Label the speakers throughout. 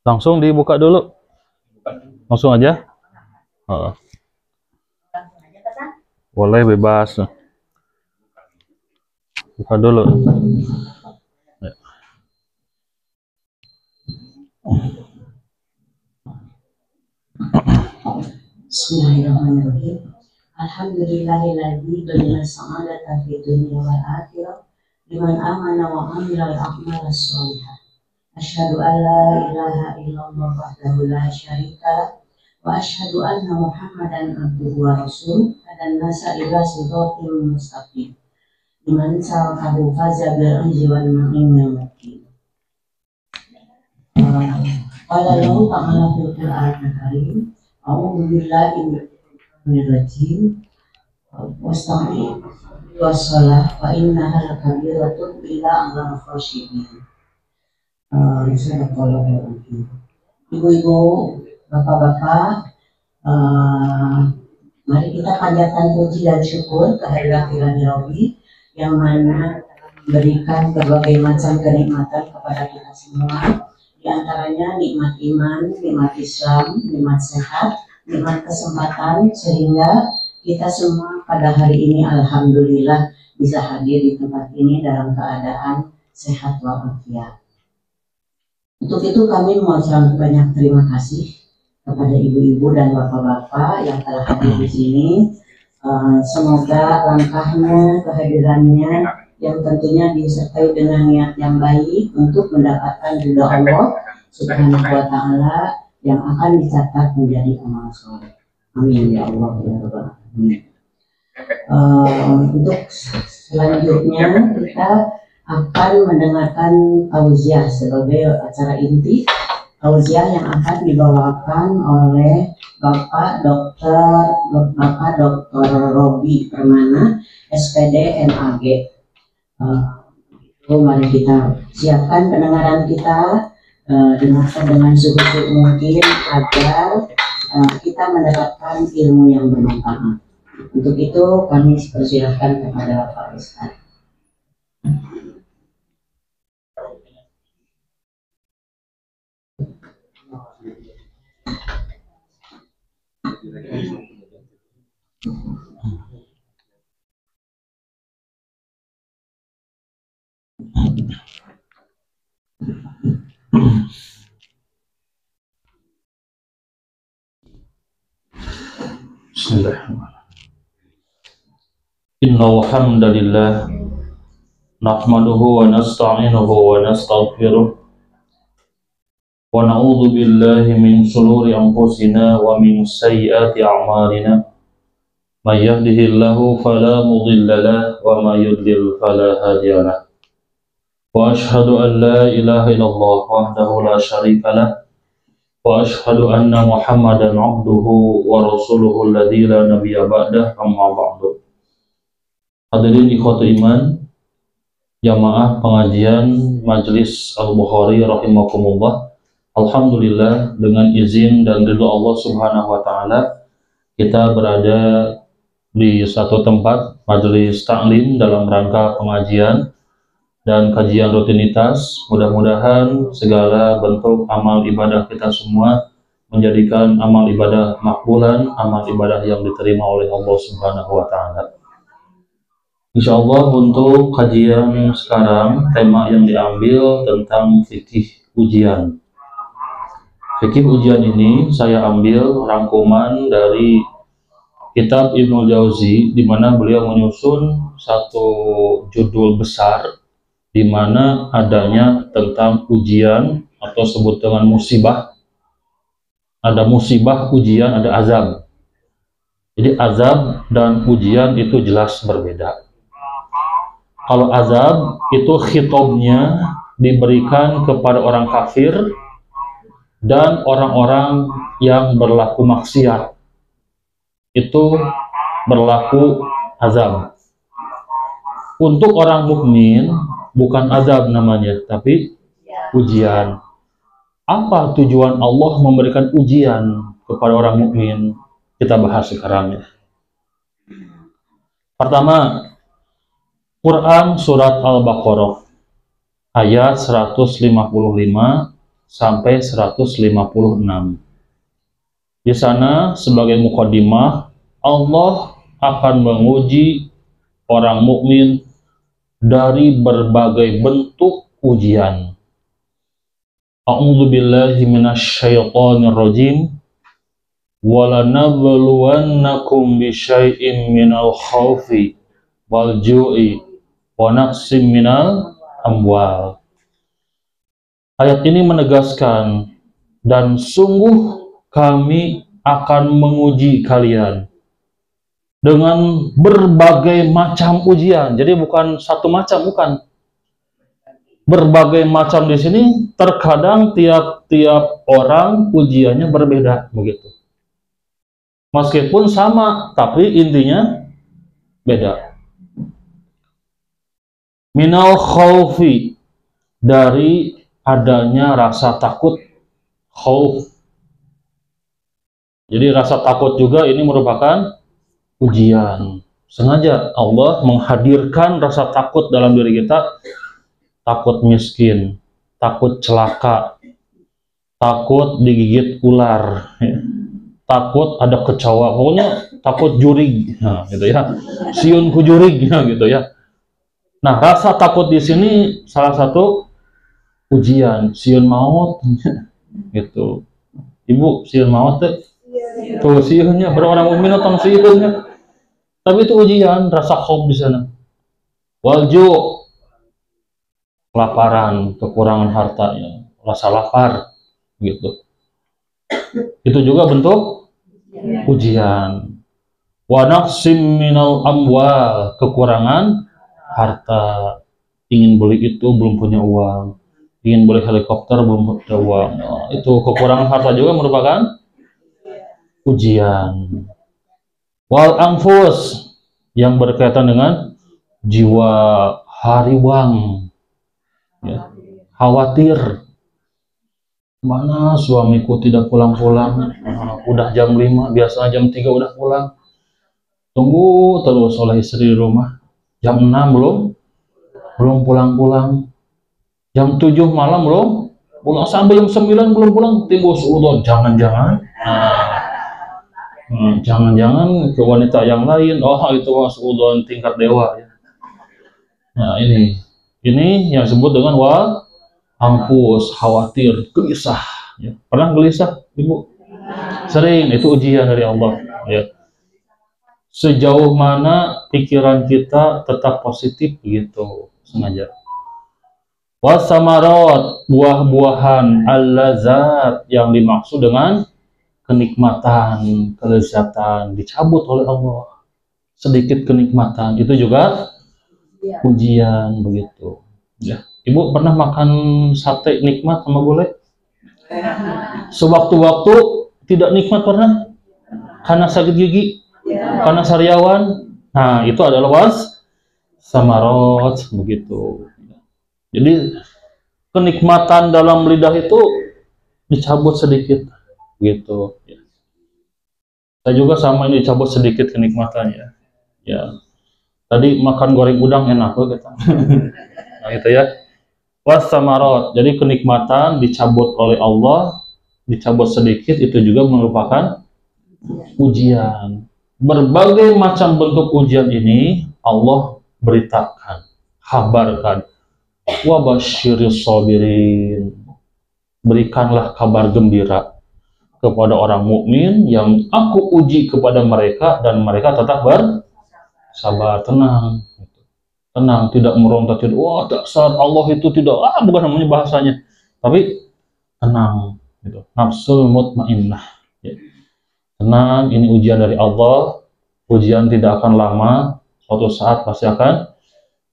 Speaker 1: Langsung dibuka dulu. Langsung aja. Boleh bebas. Buka dulu.
Speaker 2: Bismillahirrahmanirrahim. Alhamdulillahilladzi ba'ana sa'adata fid dunya wal akhirah liman amana wa amila al-a'mal as-solihah. Asyhadu an la ilaha illallah wahdahu la syarika lah wa asyhadu anna Muhammadan abduhu wa rasuluh dan nasa ila siratal mustaqim. Liman salakahu faza bil ajri wal na'im yakin. Qala lahu ta'ala fil Qur'anil Karim. A'udzu billahi minasy rajim. Wasta'in wassalah fa innaha lakabiratun illa 'alal khashiyin. Ibu-ibu, bapak-bapak, mari kita panjatkan puji dan syukur kehadirat Ilahi Rabbi yang mana memberikan berbagai macam kenikmatan kepada kita semua. Di antaranya nikmat iman, nikmat Islam, nikmat sehat, nikmat kesempatan, sehingga kita semua pada hari ini alhamdulillah bisa hadir di tempat ini dalam keadaan sehat walafiat. Untuk itu kami mengucapkan banyak terima kasih kepada ibu-ibu dan bapak-bapak yang telah hadir di sini. Semoga langkahnya, kehadirannya yang tentunya disertai dengan niat yang baik untuk mendapatkan ridha Allah Subhanahu wa Ta'ala yang akan dicatat menjadi amal soleh. Amin ya Allah ya Rabbal Alamin. Untuk selanjutnya kita akan mendengarkan tauziah sebagai acara inti. Tauziah yang akan dibawakan oleh Bapak Dr. Robi Permana, SPD MAG. Mari kita siapkan pendengaran kita, dengarkan dengan sebaik mungkin agar kita mendapatkan ilmu yang bermanfaat. Untuk itu kami persilahkan kepada Pak Ustaz.
Speaker 1: Bismillahirrahmanirrahim. Innal hamdalillah nahmaduhu wa nasta'inuhu wa nastaghfiruh wa na'udzu billahi min shururi anfusina wa min sayyiati a'malina. May yahdihillahu fala mudilla lahu wa may yudlil fala hadiya lahu. Wa asyhadu an la ilaha illallah wahdahu la syarika lahu wa asyhadu anna Muhammadan abduhu wa rasuluhu alladzi la nabiyya ba'dah, amma ba'du. Hadirin ikhwatul iman, jamaah pengajian Majelis Al-Bukhari rahimakumullah. Alhamdulillah, dengan izin dan ridha Allah Subhanahu wa Ta'ala, kita berada di satu tempat majelis taklim dalam rangka pengajian dan kajian rutinitas. Mudah-mudahan segala bentuk amal ibadah kita semua menjadikan amal ibadah makbulan, amal ibadah yang diterima oleh Allah Subhanahu wa Ta'ala. Insyaallah untuk kajian sekarang tema yang diambil tentang fikih ujian. Fikih ujian ini saya ambil rangkuman dari kitab Ibnu Jauzi, di mana beliau menyusun satu judul besar di mana adanya tentang ujian atau sebut dengan musibah. Ada musibah, ujian, ada azab. Jadi azab dan ujian itu jelas berbeda. Kalau azab itu khitabnya diberikan kepada orang kafir dan orang-orang yang berlaku maksiat, itu berlaku azab. Untuk orang mukmin bukan azab namanya, tapi ujian. Apa tujuan Allah memberikan ujian kepada orang mukmin? kita bahas sekarang ya. Pertama, Quran surat Al-Baqarah ayat 155 sampai 156. Di sana sebagai mukadimah, Allah akan menguji orang mukmin dari berbagai bentuk ujian. A'udzu billahi minasyaitonir rajim. وَلَنَبْلُوَنَّكُمْ بِشَيْءٍ مِّنَ الْخَوْفِ وَالْجُوعِ وَنَقْصٍ مِّنَ الْأَمْوَالِ. Ayat ini menegaskan, dan sungguh kami akan menguji kalian dengan berbagai macam ujian. Jadi bukan satu macam, bukan. Berbagai macam di sini terkadang tiap-tiap orang ujiannya berbeda begitu. Meskipun sama, tapi intinya beda. Minal khaufi, dari adanya rasa takut, khauf. Jadi rasa takut juga ini merupakan ujian. Sengaja Allah menghadirkan rasa takut dalam diri kita. Takut miskin, takut celaka, takut digigit ular, takut ada kecoa, pokoknya takut jurig, nah, gitu ya, siun ku jurig, ya, gitu ya. Nah, rasa takut di sini salah satu ujian, siun maut, gitu. Ibu, siun maut tuh siunnya, berapa orang mukmin tentang siunnya, tapi itu ujian, rasa khauf di sana. Walju, kelaparan, kekurangan harta, ya, rasa lapar, gitu. Itu juga bentuk ujian. Wa naqsim minal amwal, kekurangan harta, ingin beli itu belum punya uang, ingin beli helikopter belum punya uang, itu kekurangan harta juga merupakan ujian. Wal anfus, yang berkaitan dengan jiwa, hariwang, ya, khawatir, mana suamiku tidak pulang-pulang, udah jam 5, biasanya jam 3 udah pulang, tunggu terus oleh istri di rumah, jam 6 belum pulang-pulang, jam 7 malam belum pulang, sampai jam 9 belum pulang, timbul suudzon, jangan-jangan jangan-jangan ke wanita yang lain, itu suudzon tingkat dewa ya. Nah, ini yang disebut dengan wal anfus, khawatir, gelisah, ya. Pernah gelisah, Ibu? Sering, itu ujian dari Allah, ya. Sejauh mana pikiran kita tetap positif gitu, sengaja. Wasamarat, buah-buahan, al-lazat, yang dimaksud dengan kenikmatan, kelezatan, dicabut oleh Allah. Sedikit kenikmatan, itu juga ujian begitu. Ya. Ibu pernah makan sate nikmat sama gulai? Sewaktu-waktu tidak nikmat pernah? Karena sakit gigi? Karena sariawan? Nah, itu adalah samarot begitu. Jadi kenikmatan dalam lidah itu dicabut sedikit gitu. Saya juga sama ini dicabut sedikit kenikmatannya. Ya. Tadi makan goreng udang enak kok kita. Nah, itu ya. Wasamarot, jadi kenikmatan dicabut oleh Allah, dicabut sedikit, itu juga merupakan ujian. Berbagai macam bentuk ujian ini Allah beritakan, kabarkan. Wabasyiris sabirin, berikanlah kabar gembira kepada orang mukmin yang aku uji kepada mereka dan mereka tetap bersabar, tenang. Tenang, tidak meronta, tidak, wah dasar Allah itu tidak, bukan namanya bahasanya, tapi tenang, gitu. Nafsul mutmainnah, ya. Tenang, ini ujian dari Allah, ujian tidak akan lama, suatu saat pasti akan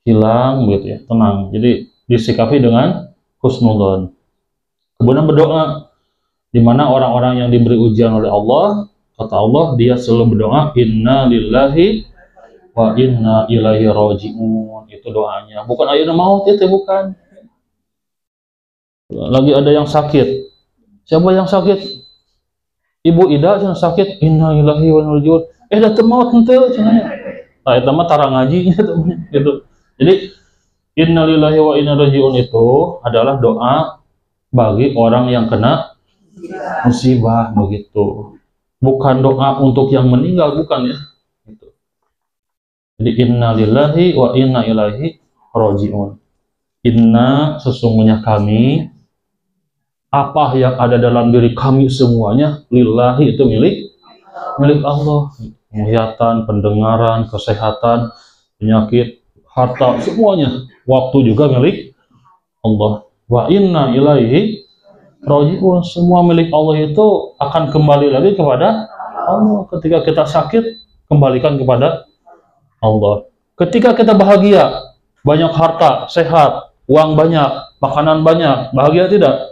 Speaker 1: hilang, gitu ya, tenang. Jadi disikapi dengan husnudzon. Kemudian berdoa, di mana orang-orang yang diberi ujian oleh Allah, kata Allah, dia selalu berdoa, inna lillahi wa inna ilaihi raji'un, itu doanya. Bukan ayeuna maut itu, bukan. Lagi ada yang sakit. Siapa yang sakit? Ibu Ida cenah sakit, innalillahi wa inna ilaihi raji'un. Da teu maot henteu cenah. Nah, eta mah tara ngaji gitu. Jadi innalillahi wa inna ilaihi raji'un itu adalah doa bagi orang yang kena musibah begitu. Bukan doa untuk yang meninggal, bukan ya. Gitu. Jadi innalillahi wa inna ilaihi raji'un. Inna, sesungguhnya kami, apa yang ada dalam diri kami semuanya, lillahi itu milik Allah. Penglihatan, pendengaran, kesehatan, penyakit, harta, semuanya. Waktu juga milik Allah. Wa inna ilaihi raji'un. Semua milik Allah itu akan kembali lagi kepada Allah. Ketika kita sakit, kembalikan kepada Allah. Ketika kita bahagia, banyak harta, sehat, uang banyak, makanan banyak, bahagia tidak?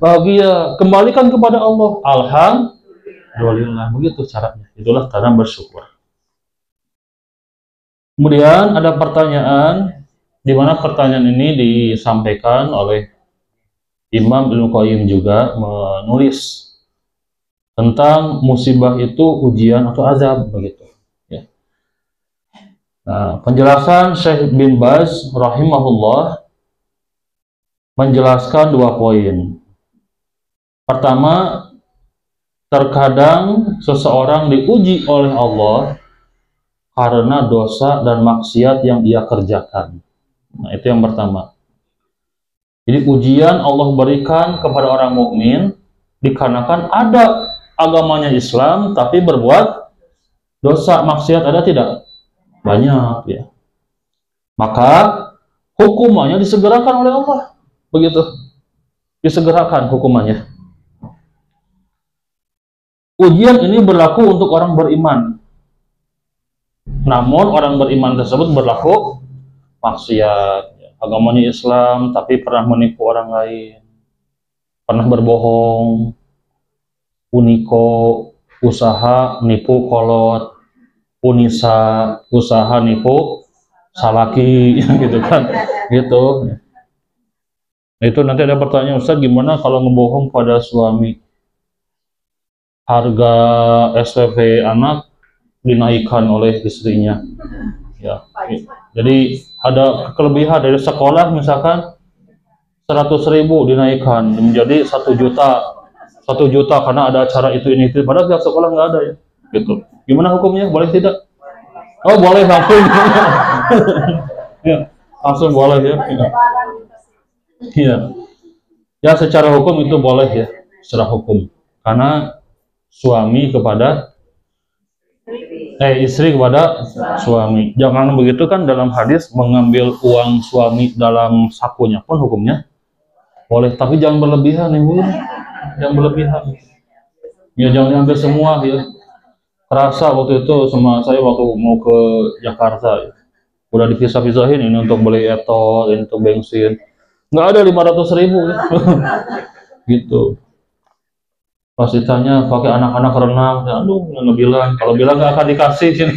Speaker 1: Bahagia, kembalikan kepada Allah. Alhamdulillah, begitu caranya. Itulah cara bersyukur. Kemudian ada pertanyaan, di mana pertanyaan ini disampaikan oleh Imam Ibnu Qayyim juga menulis tentang musibah itu ujian atau azab begitu. Ya. Nah, penjelasan Syekh bin Baz rahimahullah menjelaskan 2 poin. Pertama, terkadang seseorang diuji oleh Allah karena dosa dan maksiat yang ia kerjakan. Nah, itu yang pertama. Jadi ujian Allah berikan kepada orang mukmin dikarenakan ada agamanya Islam tapi berbuat dosa maksiat, ada tidak? Banyak ya. Maka hukumannya disegerakan oleh Allah. Begitu. Disegerakan hukumannya. Ujian ini berlaku untuk orang beriman. Namun orang beriman tersebut berlaku maksiat. Agamanya Islam tapi pernah menipu orang lain. Pernah berbohong. Uniko, usaha nipu kolot. Unisa, usaha nipu salaki gitu kan. Gitu. Itu nanti ada pertanyaan, Ustaz, gimana kalau ngebohong pada suami? Harga SPP anak dinaikkan oleh istrinya. Ya. Jadi ada kelebihan dari sekolah misalkan 100.000 dinaikkan menjadi 1 juta. 1 juta karena ada acara itu ini itu. Padahal pihak sekolah nggak ada ya. Gitu. Gimana hukumnya? Boleh tidak? Oh, boleh langsung. Ya, langsung boleh ya. Iya. Ya, secara hukum itu boleh ya, secara hukum. Karena suami kepada istri kepada suami. Jangan begitu kan, dalam hadis mengambil uang suami dalam sakunya pun hukumnya boleh, tapi jangan berlebihan ya, Bu. Jangan berlebihan. Ya jangan diambil semua ya. Kerasa waktu itu sama saya waktu mau ke Jakarta ya. Udah dipisah-pisahin, ini untuk beli etol, ini untuk bensin. Nggak ada 500.000 ya. Gitu. Pas ditanya pakai anak-anak renang, ya, aduh nggak bilang. Kalau bilang nggak akan dikasih sini.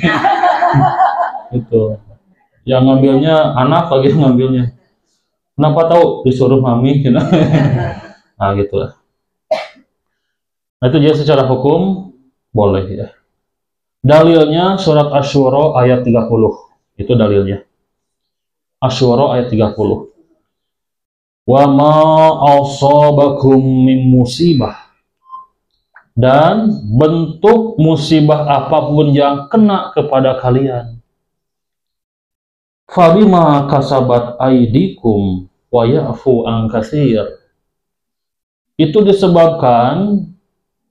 Speaker 1: Gitu. Yang ngambilnya anak lagi ngambilnya. Kenapa tahu? Disuruh mami. Gitu. Nah gitu lah. Nah itu jadi secara hukum boleh ya. Dalilnya surat Asy-Syura ayat 30. Itu dalilnya. Asy-Syura ayat 30. Wa ma asabakum min musibah. Dan bentuk musibah apapun yang kena kepada kalian, fabima kasabat aidikum wa ya'fu an katsir. Itu disebabkan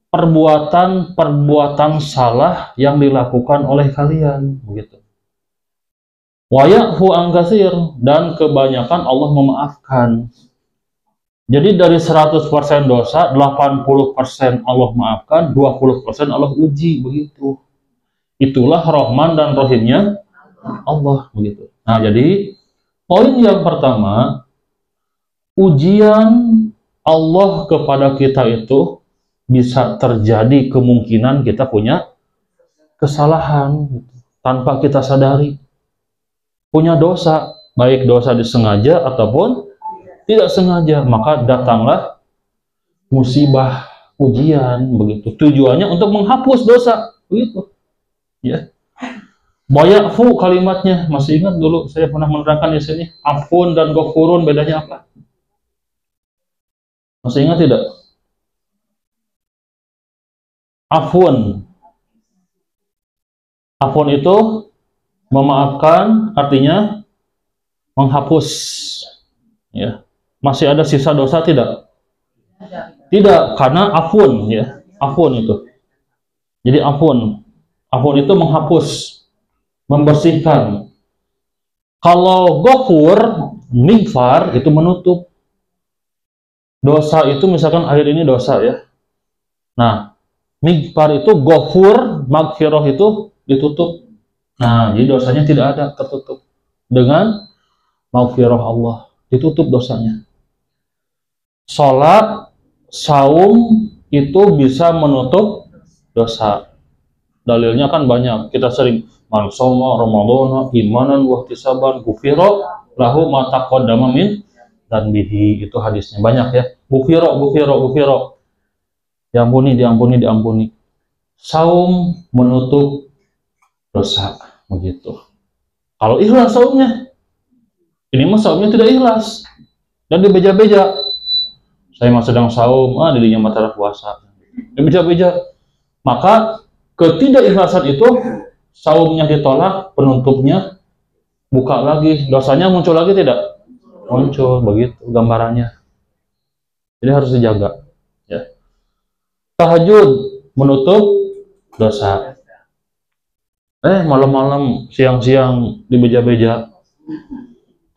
Speaker 1: perbuatan-perbuatan salah yang dilakukan oleh kalian, begitu. Wa ya'fu an katsir, dan kebanyakan Allah memaafkan. Jadi dari 100% dosa, 80% Allah maafkan, 20% Allah uji, begitu. Itulah Rahman dan Rahimnya Allah, begitu. Nah, jadi poin yang pertama, ujian Allah kepada kita itu bisa terjadi kemungkinan kita punya kesalahan gitu, tanpa kita sadari. Punya dosa, baik dosa disengaja ataupun tidak sengaja, maka datanglah musibah ujian begitu. Tujuannya untuk menghapus dosa begitu. Ya. Bayafu kalimatnya, masih ingat dulu saya pernah menerangkan di sini, afun dan ghafurun bedanya apa? Masih ingat tidak? Afun. Afun itu memaafkan, artinya menghapus. Ya. Masih ada sisa dosa tidak? Tidak, karena afun ya. Afun itu. Jadi afun. Afun itu menghapus, membersihkan. Kalau ghafur, mighfar itu menutup. Dosa itu misalkan akhir ini dosa ya. Nah, mighfar itu ghafur, maghfirah itu ditutup. Nah, jadi dosanya tidak ada, tertutup. Dengan maghfirah Allah, ditutup dosanya. Salat, saum itu bisa menutup dosa. Dalilnya kan banyak. Kita sering man shoma ramadhana imanan wa ihtisaban ghufira lahu ma taqaddama min dzanbihi. Itu hadisnya banyak ya. Ghufira. Diampuni. Saum menutup dosa begitu. Kalau ikhlas saumnya. Ini mah saumnya tidak ikhlas. Dan dibeja-beja. Saya mah sedang saum, dirinya mata puasa. Dibeja-beja. Maka ketidakikhlasan itu saumnya ditolak, penutupnya buka lagi, dosanya muncul lagi tidak? Muncul, begitu gambarannya. Jadi harus dijaga. Ya. Tahajud menutup dosa. Malam-malam, siang-siang dibeja-beja.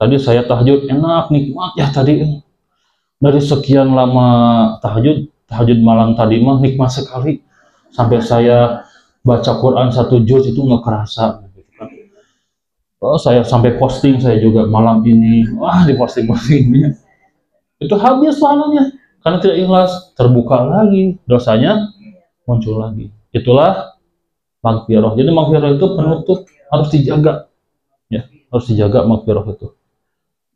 Speaker 1: Tadi saya tahajud enak, nikmat ya tadi. Dari sekian lama tahajud malam tadi mah nikmat sekali. Sampai saya baca Quran 1 juz itu nggak kerasa. Saya sampai posting saya juga malam ini, di posting-postingnya. Itu habis pahalanya. Karena tidak ikhlas, terbuka lagi, dosanya muncul lagi. Itulah maghfirah. Jadi maghfirah itu penutup, harus dijaga. Ya, harus dijaga maghfirah itu.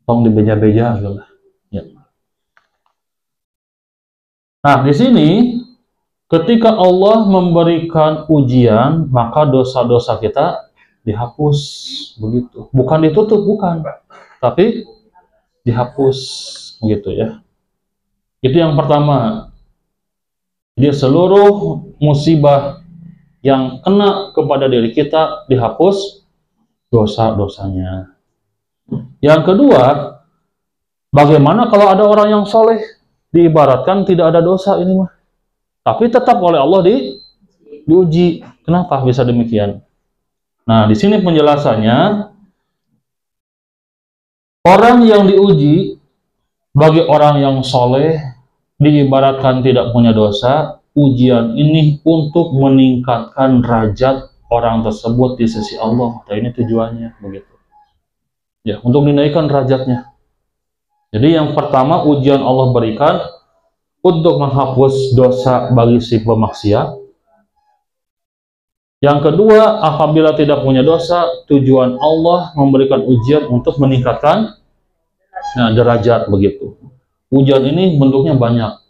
Speaker 1: Tolong dibeja-beja gitu. Ya. Nah, di sini ketika Allah memberikan ujian, maka dosa-dosa kita dihapus begitu. Bukan ditutup, bukan. Tapi dihapus begitu ya. Itu yang pertama. Jadi seluruh musibah yang kena kepada diri kita dihapus dosa-dosanya. Yang kedua, bagaimana kalau ada orang yang soleh, diibaratkan tidak ada dosa ini mah, tapi tetap oleh Allah diuji. Kenapa bisa demikian? Nah, di sini penjelasannya, orang yang diuji bagi orang yang soleh diibaratkan tidak punya dosa. Ujian ini untuk meningkatkan derajat orang tersebut di sisi Allah. Dan ini tujuannya begitu. Ya, untuk dinaikkan derajatnya. Jadi yang pertama ujian Allah berikan untuk menghapus dosa bagi si pemaksiat. Yang kedua, apabila tidak punya dosa, tujuan Allah memberikan ujian untuk meningkatkan derajat begitu. Ujian ini bentuknya banyak.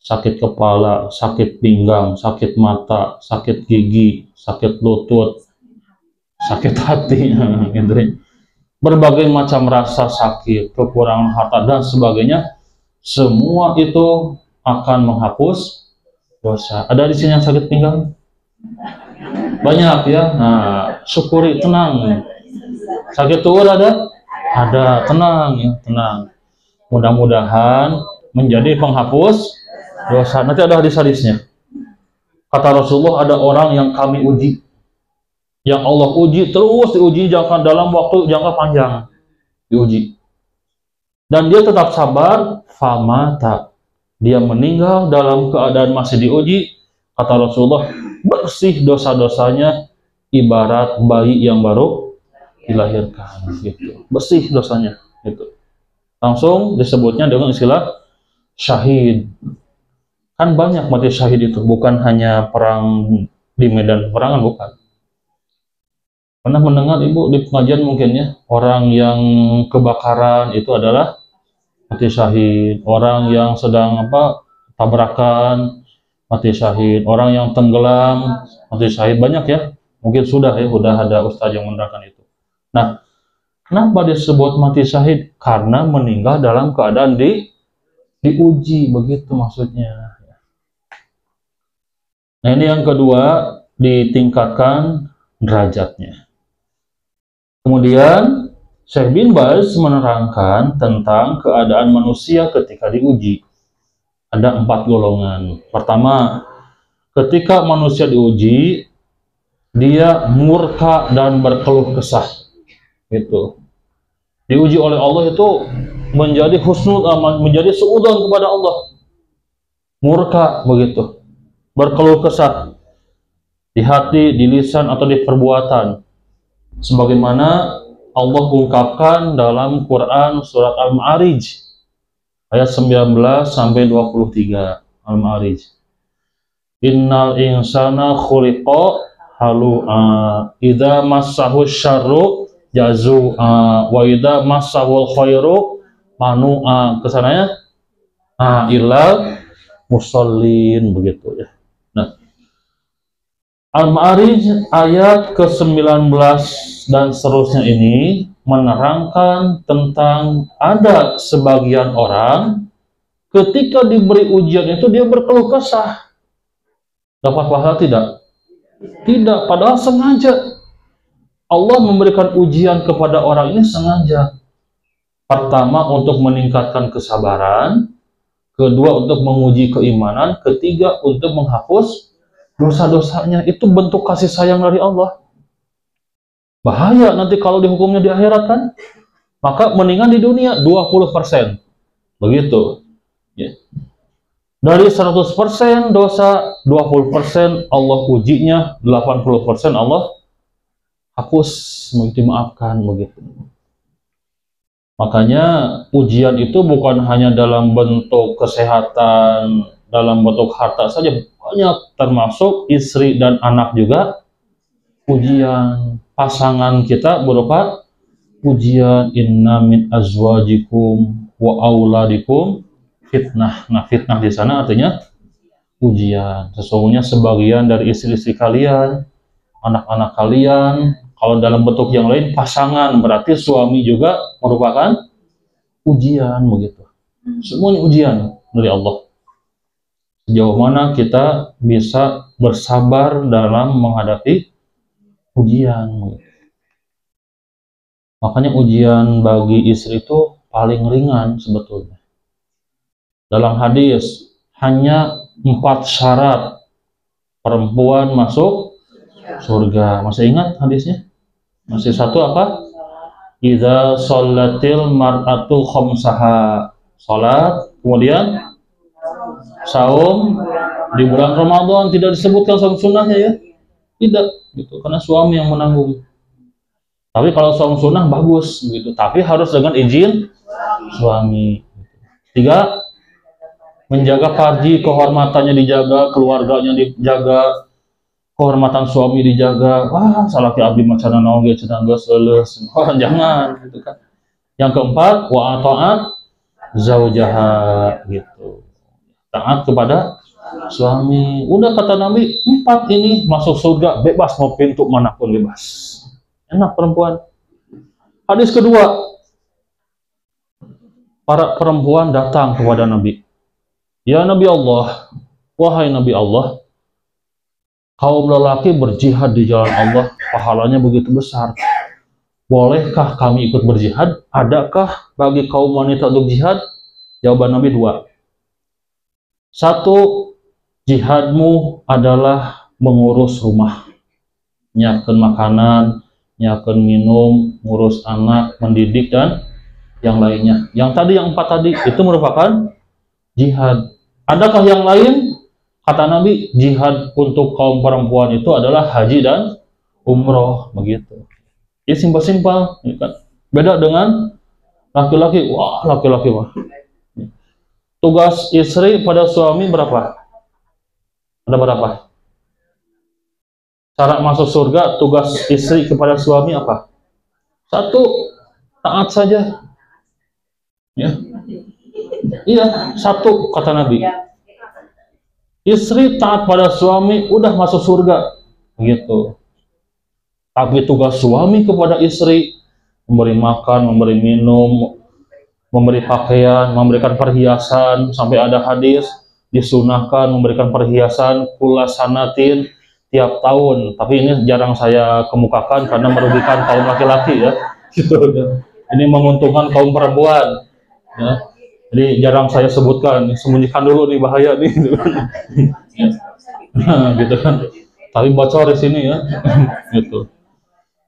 Speaker 1: Sakit kepala, sakit pinggang, sakit mata, sakit gigi, sakit lutut, sakit hati, gitu. Berbagai macam rasa sakit, kekurangan harta dan sebagainya, semua itu akan menghapus dosa. Ada di sini yang sakit pinggang? Banyak ya. Nah, syukuri, tenang. Sakit tuwur ada? Ada, tenang ya, tenang. Mudah-mudahan menjadi penghapus dosa. Nanti ada hadis-hadisnya. Kata Rasulullah, ada orang yang kami uji. Yang Allah uji, terus diuji dalam waktu jangka panjang. Diuji. Dan dia tetap sabar, famata. Dia meninggal dalam keadaan masih diuji. Kata Rasulullah, bersih dosa-dosanya ibarat bayi yang baru dilahirkan. Gitu. Bersih dosanya. Gitu. Langsung disebutnya dengan istilah syahid. Kan banyak mati syahid itu. Bukan hanya perang di medan peperangan, bukan. Pernah mendengar Ibu di pengajian mungkin ya, orang yang kebakaran itu adalah mati syahid. Orang yang sedang tabrakan mati syahid, orang yang tenggelam mati syahid, banyak ya. Mungkin sudah ada ustaz yang menerangkan itu. Nah, kenapa disebut mati syahid? Karena meninggal dalam keadaan diuji, begitu maksudnya. Nah, ini yang kedua, ditingkatkan derajatnya. Kemudian Syekh bin Baz menerangkan tentang keadaan manusia ketika diuji. Ada 4 golongan. Pertama, ketika manusia diuji, dia murka dan berkeluh kesah. Gitu. Diuji oleh Allah itu menjadi husnul aman, menjadi suudzon kepada Allah. Murka begitu. Berkeluh kesah di hati, di lisan atau di perbuatan. Sebagaimana Allah ungkapkan dalam Quran surat Al-Ma'arij ayat 19 sampai 23. Al-Ma'arij. Innal insana khuliqa halu'a idza massahu syarru jazu'a wa idza massahu khairu manu'a. Kesananya illa musallin, begitu ya. Nah, Al-Ma'arij ayat ke-19 dan seterusnya ini menerangkan tentang ada sebagian orang ketika diberi ujian itu dia berkeluh kesah. Dapat pahala tidak? Tidak, padahal sengaja. Allah memberikan ujian kepada orang ini sengaja. Pertama, untuk meningkatkan kesabaran. Kedua, untuk menguji keimanan. Ketiga, untuk menghapus dosa-dosanya. Itu bentuk kasih sayang dari Allah. Bahaya nanti kalau dihukumnya di akhirat kan. Maka mendingan di dunia 20%. Begitu. Ya. Dari 100% dosa, 20% Allah ujinya, 80% Allah hapus, dimaafkan, begitu. Makanya ujian itu bukan hanya dalam bentuk kesehatan, dalam bentuk harta saja, banyak, termasuk istri dan anak juga ujian. Pasangan kita berupa ujian. Inna min azwajikum wa auladikum fitnah. Nah, fitnah di sana artinya ujian. Sesungguhnya sebagian dari istri-istri kalian, anak-anak kalian, kalau dalam bentuk yang lain pasangan, berarti suami juga merupakan ujian, begitu. Semuanya ujian dari Allah. Sejauh mana kita bisa bersabar dalam menghadapi ujian. Makanya ujian bagi istri itu paling ringan sebetulnya. Dalam hadis, hanya 4 syarat perempuan masuk surga. Masih ingat hadisnya? Masih satu apa? Idza shallatil mar'atu khamsaha. Salat, kemudian saum di bulan Ramadan. Tidak disebutkan saum sunnahnya ya? Tidak, gitu, karena suami yang menanggung. Tapi kalau saum sunnah bagus, gitu. Tapi harus dengan izin suami. 3, menjaga farji, kehormatannya dijaga, keluarganya dijaga, kehormatan suami dijaga. Wah, salaki abdi macana naon ge cenah geus leuleus. Oh, jangan, gitu kan. Yang keempat, wa ta'at zaujaha, gitu. Taat kepada suami. Udah kata Nabi, 4 ini masuk surga bebas, mau pintu manapun bebas. Enak perempuan. Hadis kedua, para perempuan datang kepada Nabi. Ya Nabi Allah, wahai Nabi Allah, kaum lelaki berjihad di jalan Allah, pahalanya begitu besar. Bolehkah kami ikut berjihad? Adakah bagi kaum wanita untuk jihad? Jawaban Nabi 2. 1, jihadmu adalah mengurus rumah, nyiapkan makanan, nyiapkan minum, ngurus anak, mendidik, dan yang lainnya. Yang 4 tadi, itu merupakan jihad. Adakah yang lain? Kata Nabi, jihad untuk kaum perempuan itu adalah haji dan umroh, begitu. Ya simpel-simpel, beda dengan laki-laki. Wah, laki-laki mah. Tugas istri pada suami berapa? Ada berapa? Cara masuk surga, tugas istri kepada suami apa? 1, taat saja. Ya. Iya, 1 kata Nabi. Istri taat pada suami udah masuk surga, gitu. Tapi tugas suami kepada istri memberi makan, memberi minum, memberi pakaian, memberikan perhiasan, sampai ada hadis disunahkan memberikan perhiasan kula sanatin tiap tahun. Tapi ini jarang saya kemukakan karena merugikan kaum laki-laki ya. Gitu. Ini menguntungkan kaum perempuan. Ya. Jadi jarang saya sebutkan, sembunyikan dulu nih bahaya nih. Nah, gitu kan. Tapi bocor di sini ya. Gitu.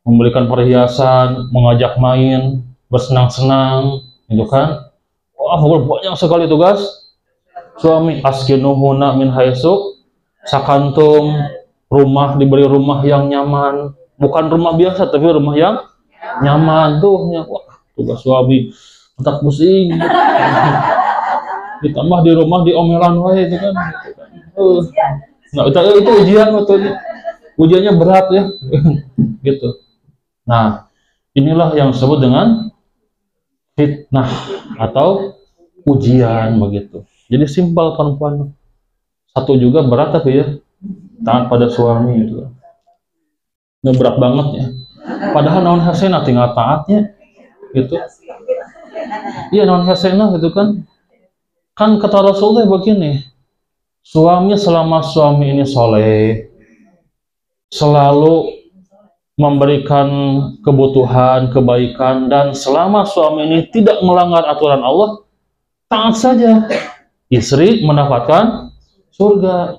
Speaker 1: Memberikan perhiasan, mengajak main, bersenang-senang, gitu kan. Wah, banyak sekali tugas suami. Askinuhuna min haitsu sakantum, rumah diberi rumah yang nyaman, bukan rumah biasa tapi rumah yang nyaman tuh. Wah, tugas suami otak pusing. Ditambah di rumah diomelan wae itu kan. Nah, itu ujian betul. Ujiannya berat ya. Gitu. Nah, inilah yang disebut dengan fitnah atau ujian begitu. Jadi simpel perempuan. Satu juga berat tapi ya, taat pada suami itu. Ini berat banget ya. Padahal naon hasena tinggal taatnya gitu. Iya, naon hasena gitu kan. Kan kata Rasulullah begini, suami selama suami ini soleh, selalu memberikan kebutuhan, kebaikan, dan selama suami ini tidak melanggar aturan Allah, taat saja. Istri mendapatkan surga.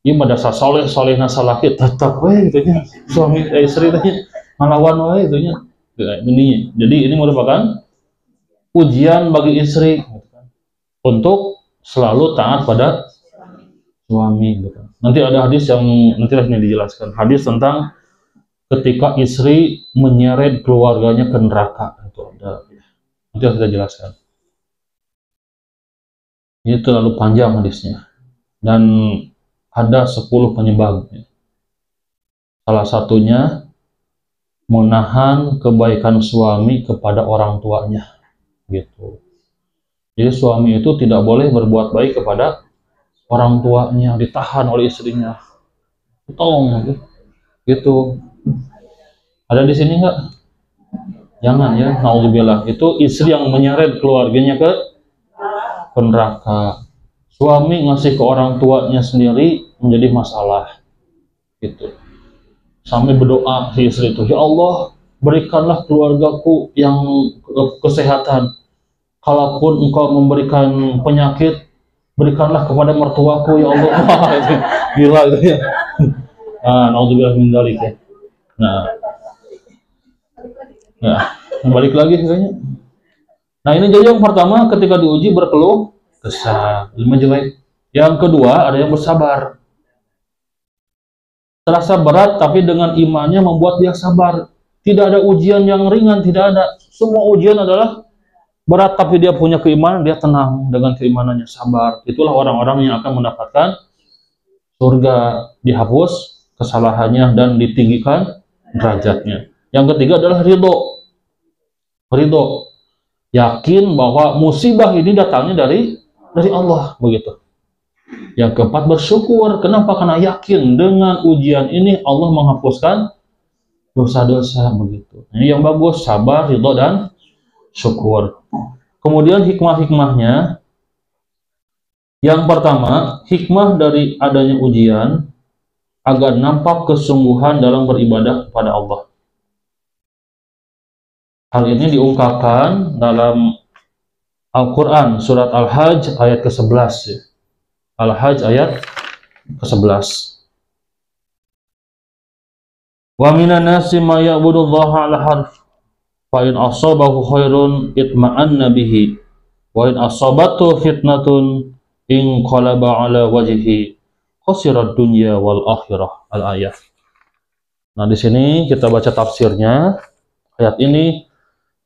Speaker 1: Ini madasa soleh nasalaki tetap gitu nya. Suami istri tanya ngelawan gitu nya. Ini jadi ini merupakan ujian bagi istri untuk selalu taat pada suami. Nanti ada hadis yang nanti ini dijelaskan. Hadis tentang ketika istri menyeret keluarganya ke neraka, itu ada. Nanti kita jelaskan. Ini terlalu panjang hadisnya dan ada 10 penyebabnya. Salah satunya menahan kebaikan suami kepada orang tuanya, gitu. Jadi suami itu tidak boleh berbuat baik kepada orang tuanya, ditahan oleh istrinya. Tolong, gitu. Ada di sini nggak? Jangan ya, naudzubillah. Itu istri yang menyeret keluarganya ke neraka. Suami ngasih ke orang tuanya sendiri menjadi masalah. Gitu. Sampai berdoa si istri itu, ya Allah, berikanlah keluargaku yang kesehatan. Kalaupun engkau memberikan penyakit, berikanlah kepada mertuaku, ya Allah. Gila itu ya. Nah, naudzubillah min dzalik ya. Nah, balik lagi kayaknya. Nah, ini jadi yang pertama ketika diuji berkeluh kesah, jelek. Yang kedua ada yang bersabar. Terasa berat tapi dengan imannya membuat dia sabar. Tidak ada ujian yang ringan, tidak ada. Semua ujian adalah berat tapi dia punya keimanan, dia tenang dengan keimanannya, sabar. Itulah orang-orang yang akan mendapatkan surga, dihapus kesalahannya dan ditinggikan derajatnya. Yang ketiga adalah ridho. Ridho, yakin bahwa musibah ini datangnya dari Allah, begitu. Yang keempat bersyukur. Kenapa? Karena yakin dengan ujian ini Allah menghapuskan dosa-dosa, begitu. Ini yang bagus, sabar, ridho, dan syukur. Kemudian hikmah-hikmahnya. Yang pertama, hikmah dari adanya ujian agar nampak kesungguhan dalam beribadah kepada Allah. Hal ini diungkapkan dalam Al-Quran, surat Al-Hajj ayat ke-11. Al-Hajj ayat ke-11. Wa minan nasi ma ya'budullaha ala harf, fa in asabahu khairun itma'anna bihi, wa in asabatu fitnatun inqalaba ala wajhi khasirat dunya wal akhirah. Al-ayat. Nah, di sini kita baca tafsirnya. Ayat ini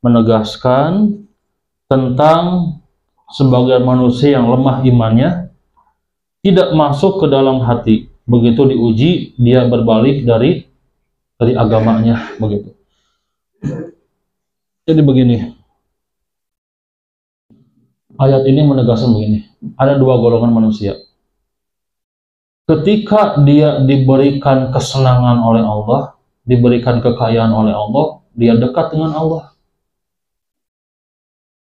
Speaker 1: menegaskan tentang sebagian manusia yang lemah imannya tidak masuk ke dalam hati. Begitu diuji, dia berbalik dari agamanya, begitu. Jadi begini, ayat ini menegaskan begini, ada dua golongan manusia. ketika dia diberikan kesenangan oleh Allah, diberikan kekayaan oleh Allah, dia dekat dengan Allah.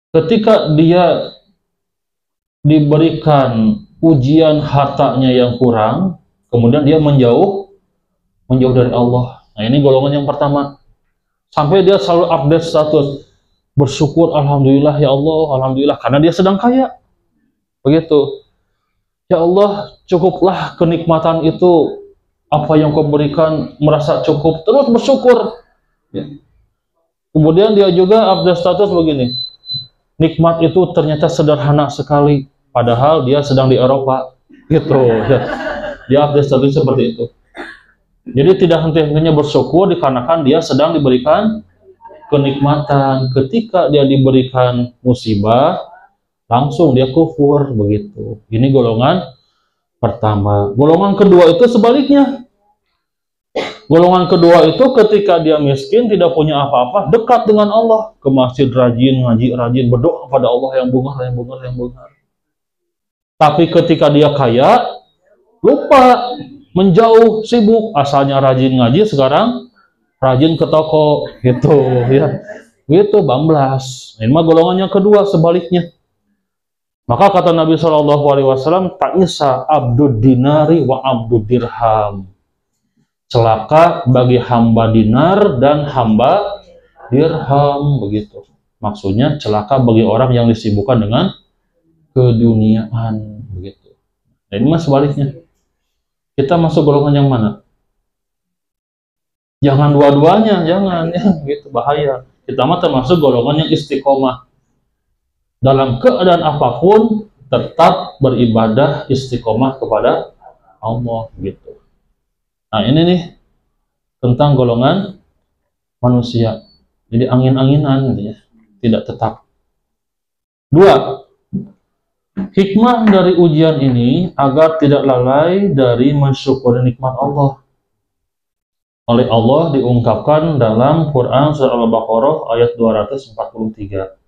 Speaker 1: Ketika dia diberikan ujian hartanya yang kurang, kemudian dia menjauh dari Allah. Nah, ini golongan yang pertama. Sampai dia selalu update status, bersyukur, alhamdulillah ya Allah, alhamdulillah, karena dia sedang kaya. Begitu. Ya Allah, cukuplah kenikmatan itu, apa yang kau berikan, merasa cukup, terus bersyukur. Ya. Kemudian dia juga update status begini, nikmat itu ternyata sederhana sekali, padahal dia sedang di Eropa. Gitu. Ya. Dia update status seperti itu. Jadi tidak henti-hentinya bersyukur dikarenakan dia sedang diberikan kenikmatan. Ketika dia diberikan musibah, langsung dia kufur. Begitu. Ini golongan pertama. Golongan kedua itu sebaliknya. Golongan kedua itu ketika dia miskin, tidak punya apa-apa, dekat dengan Allah, ke masjid rajin, ngaji rajin, berdoa pada Allah yang bunga. Tapi ketika dia kaya, lupa, menjauh, sibuk, asalnya rajin ngaji, sekarang rajin ke toko, gitu ya. Gitu, bablas. Ini mah golongan yang kedua, sebaliknya. Maka kata Nabi SAW, ta'isa abdud dinari wa abdud dirham. Celaka bagi hamba dinar dan hamba dirham, begitu. Maksudnya celaka bagi orang yang disibukkan dengan keduniaan, begitu. Nah, ini mah sebaliknya. Kita masuk golongan yang mana? Jangan dua-duanya, jangan ya, gitu, bahaya. Kita mah termasuk golongan yang istiqomah. Dalam keadaan apapun tetap beribadah istiqomah kepada Allah, gitu. Nah, ini nih tentang golongan manusia. Jadi angin-anginan gitu ya, tidak tetap. Dua, hikmah dari ujian ini agar tidak lalai dari mensyukuri nikmat Allah. Oleh Allah diungkapkan dalam Quran surah Al-Baqarah ayat 243.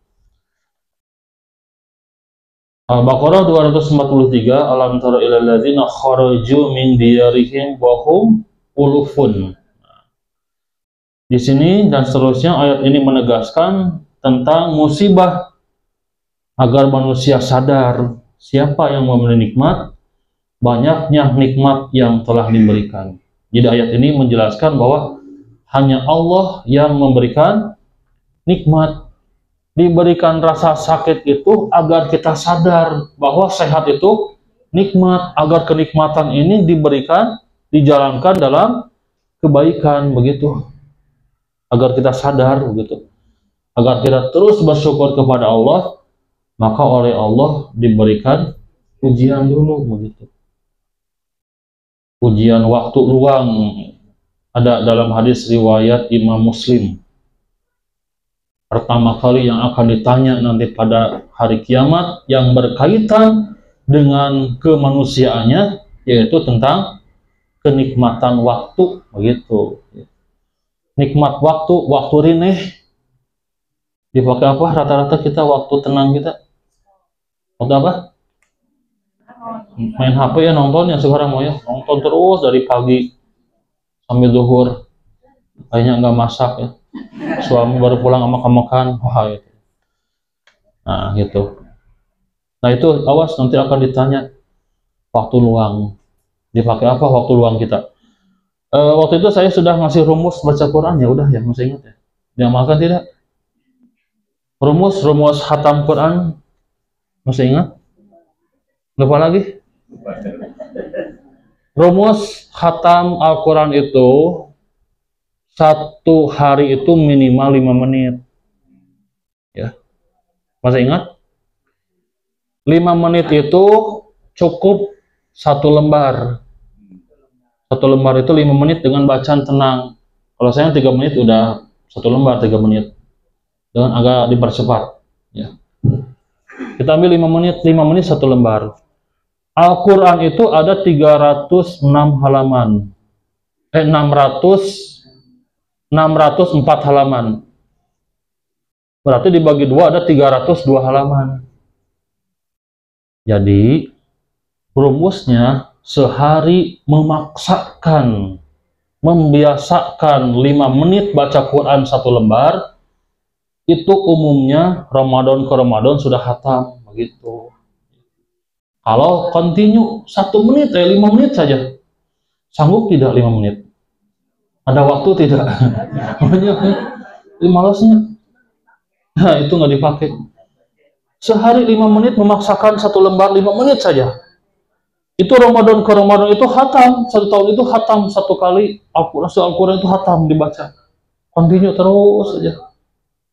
Speaker 1: Al-Baqarah 243, alam tara ilal ladzina kharaju min diyarihim wa hum ulufun. Di sini dan seterusnya ayat ini menegaskan tentang musibah agar manusia sadar siapa yang memberi nikmat, banyaknya nikmat yang telah diberikan. Jadi ayat ini menjelaskan bahwa hanya Allah yang memberikan nikmat. Diberikan rasa sakit itu agar kita sadar bahwa sehat itu nikmat, agar kenikmatan ini diberikan, dijalankan dalam kebaikan, begitu. Agar kita sadar, begitu. Agar kita terus bersyukur kepada Allah, maka oleh Allah diberikan ujian dulu, begitu. Ujian waktu luang ada dalam hadis riwayat Imam Muslim. Pertama kali yang akan ditanya nanti pada hari kiamat yang berkaitan dengan kemanusiaannya, yaitu tentang kenikmatan waktu, begitu. Nikmat waktu, waktu rineh dipakai apa? Rata-rata kita waktu tenang kita waktu apa? Main HP ya, nonton ya sekarang mau ya, nonton terus dari pagi sampai zuhur, kayaknya nggak masak ya. Suami baru pulang sama makan, wah itu. Nah gitu. Nah itu awas nanti akan ditanya waktu luang dipakai apa waktu luang kita. Waktu itu saya sudah ngasih rumus baca Quran, ya udah ya, masih ingat ya. Diamalkan tidak? Rumus khatam Quran masih ingat? Lupa lagi? Rumus khatam Al-Quran itu satu hari itu minimal 5 menit. Ya. Masih ingat? 5 menit itu cukup 1 lembar. 1 lembar itu 5 menit dengan bacaan tenang. Kalau saya 3 menit udah 1 lembar 3 menit. Dengan agak dipercepat. Ya. Kita ambil 5 menit 1 lembar. Al-Quran itu ada 306 halaman. 604 halaman. Berarti dibagi 2 ada 302 halaman. Jadi rumusnya sehari memaksakan, membiasakan 5 menit baca Quran 1 lembar, itu umumnya Ramadan ke Ramadan sudah khatam begitu. Kalau continue 1 menit 5 menit saja, sanggup tidak 5 menit? Ada waktu tidak? Malasnya. Nah, itu nggak dipakai. Sehari 5 menit memaksakan 1 lembar 5 menit saja. Itu Ramadan ke Ramadan itu khatam, 1 tahun itu khatam 1 kali Al-Quran itu khatam dibaca. Continue terus saja.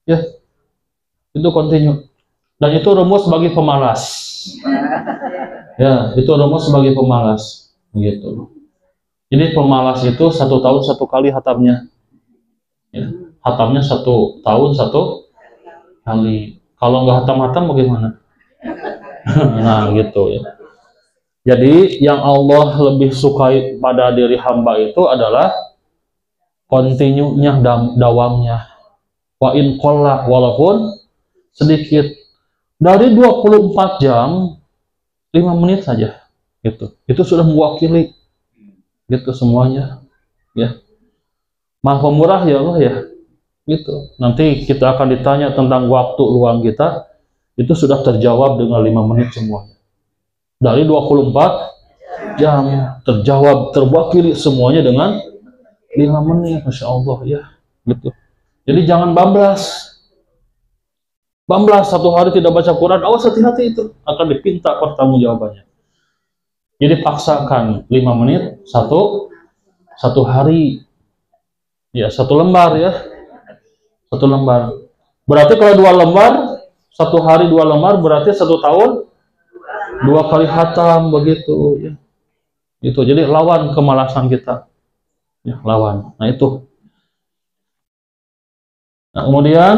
Speaker 1: Ya, itu continue. Dan itu rumus bagi pemalas. Ya, itu rumus bagi pemalas. Begitu. Jadi pemalas itu 1 tahun 1 kali khatamnya. Ya, khatamnya 1 tahun 1 kali. Kalau nggak khatam-khatam bagaimana? Nah, gitu ya. Jadi yang Allah lebih sukai pada diri hamba itu adalah continue-nya, dawamnya. Wa in qalla, walaupun sedikit. Dari 24 jam 5 menit saja gitu. Itu sudah mewakili gitu semuanya ya. Maha Pemurah ya Allah ya. Gitu. Nanti kita akan ditanya tentang waktu luang kita, itu sudah terjawab dengan 5 menit semuanya. Dari 24 jam terjawab, terwakili semuanya dengan 5 menit, Masya Allah ya. Gitu. Jadi jangan bablas. Bablas 1 hari tidak baca Quran, awas hati-hati, itu akan dipinta pertanggungjawabannya. Jadi paksakan 5 menit 1 hari ya, 1 lembar ya, 1 lembar. Berarti kalau 2 lembar 1 hari 2 lembar berarti 1 tahun 2 kali khatam begitu ya. Itu jadi lawan kemalasan kita ya, lawan. Nah itu. Nah, kemudian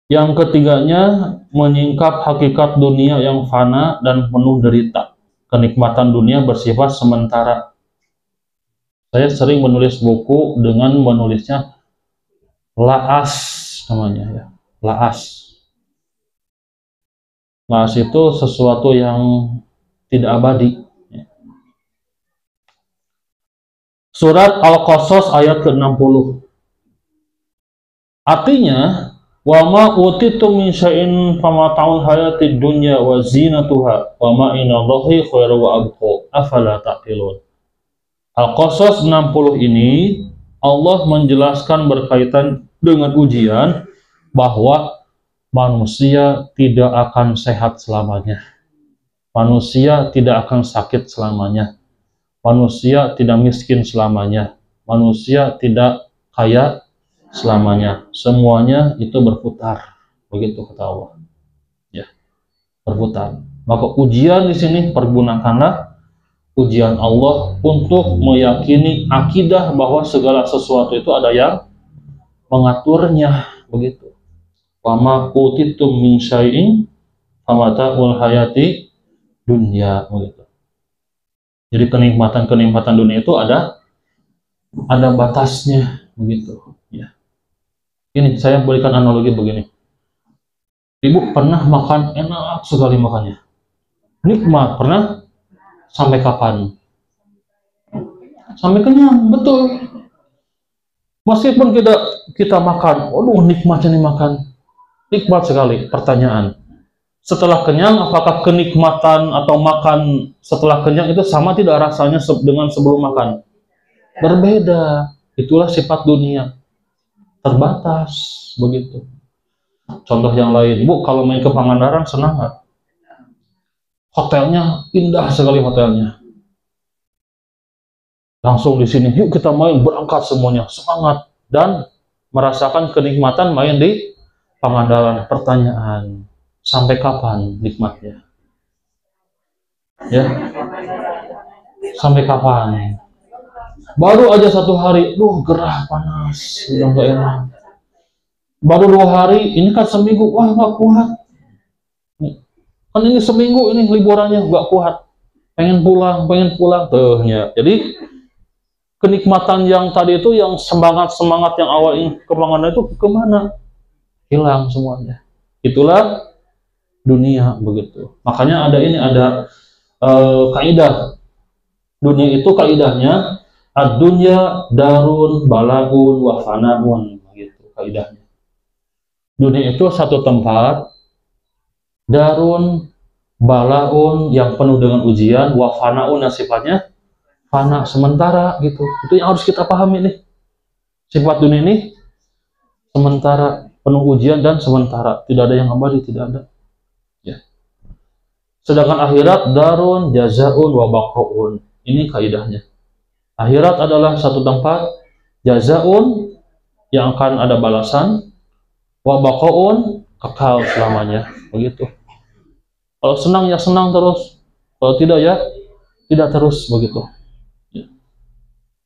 Speaker 1: yang ketiganya, menyingkap hakikat dunia yang fana dan penuh derita. Kenikmatan dunia bersifat sementara. Saya sering menulis buku dengan menulisnya laas namanya ya. Laas. Laas itu sesuatu yang tidak abadi. Surat Al-Qasas ayat ke-60. Artinya, wa ma utitum min syai'in famata'ul hayatid dunya wa zinatuha wa ma inallahi khairu wa abqa afala taqilun. Al-Qasas 60 ini Allah menjelaskan berkaitan dengan ujian bahwa manusia tidak akan sehat selamanya. Manusia tidak akan sakit selamanya. Manusia tidak miskin selamanya. Manusia tidak kaya selamanya. Semuanya itu berputar, begitu kata Allah ya, berputar. Maka ujian di sini pergunakanlah ujian Allah untuk meyakini akidah bahwa segala sesuatu itu ada yang mengaturnya begitu. Wa ma utitum min syai'in famata'ul hayati dunya begitu. Jadi kenikmatan dunia itu ada batasnya begitu ya. Ini saya berikan analogi begini. Ibu pernah makan enak sekali makannya. Nikmat, pernah? Sampai kapan? Sampai kenyang, betul. Meskipun kita makan, waduh nikmatnya nih makan. Nikmat sekali. Pertanyaan. Setelah kenyang, apakah kenikmatan atau makan setelah kenyang itu sama tidak rasanya dengan sebelum makan? Berbeda. Itulah sifat dunia. Terbatas begitu. Contoh yang lain, Bu, kalau main ke Pangandaran senang nggak? Hotelnya indah sekali hotelnya. Langsung di sini, yuk kita main, berangkat semuanya, semangat dan merasakan kenikmatan main di Pangandaran. Pertanyaan, sampai kapan nikmatnya? Ya, sampai kapan? Baru aja 1 hari, gerah panas, udah nggak enak. Baru 2 hari, ini kan seminggu, wah nggak kuat. Kan ini seminggu ini liburannya nggak kuat, pengen pulang tuhnya. Jadi kenikmatan yang tadi itu, yang semangat yang awal ini kemangan itu kemana? Hilang semuanya. Itulah dunia begitu. Makanya ada kaidah dunia itu kaidahnya ad-dunya darun balagun wa fanaun, gitu kaidahnya. Dunia itu satu tempat, darun balaun yang penuh dengan ujian, wa fanaun yang sifatnya fana, sementara gitu. Itu yang harus kita pahami nih. Sifat dunia ini sementara, penuh ujian dan sementara, tidak ada yang abadi, tidak ada. Ya. Sedangkan akhirat darun jazaun wa baqaun. Ini kaidahnya. Akhirat adalah satu tempat, jazaun yang akan ada balasan, wa baqaun kekal selamanya, begitu. Kalau senang ya senang terus, kalau tidak ya tidak terus, begitu. Ya.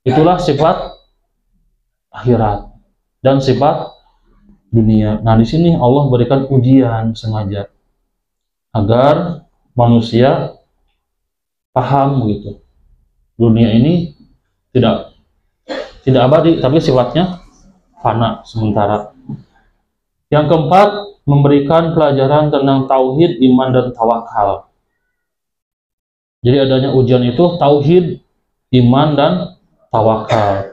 Speaker 1: Itulah sifat akhirat dan sifat dunia. Nah, di sini Allah berikan ujian sengaja agar manusia paham, begitu. Dunia ini tidak abadi, tapi sifatnya fana, sementara. Yang keempat, memberikan pelajaran tentang tauhid, iman, dan tawakal. Jadi adanya ujian itu tauhid, iman, dan tawakal.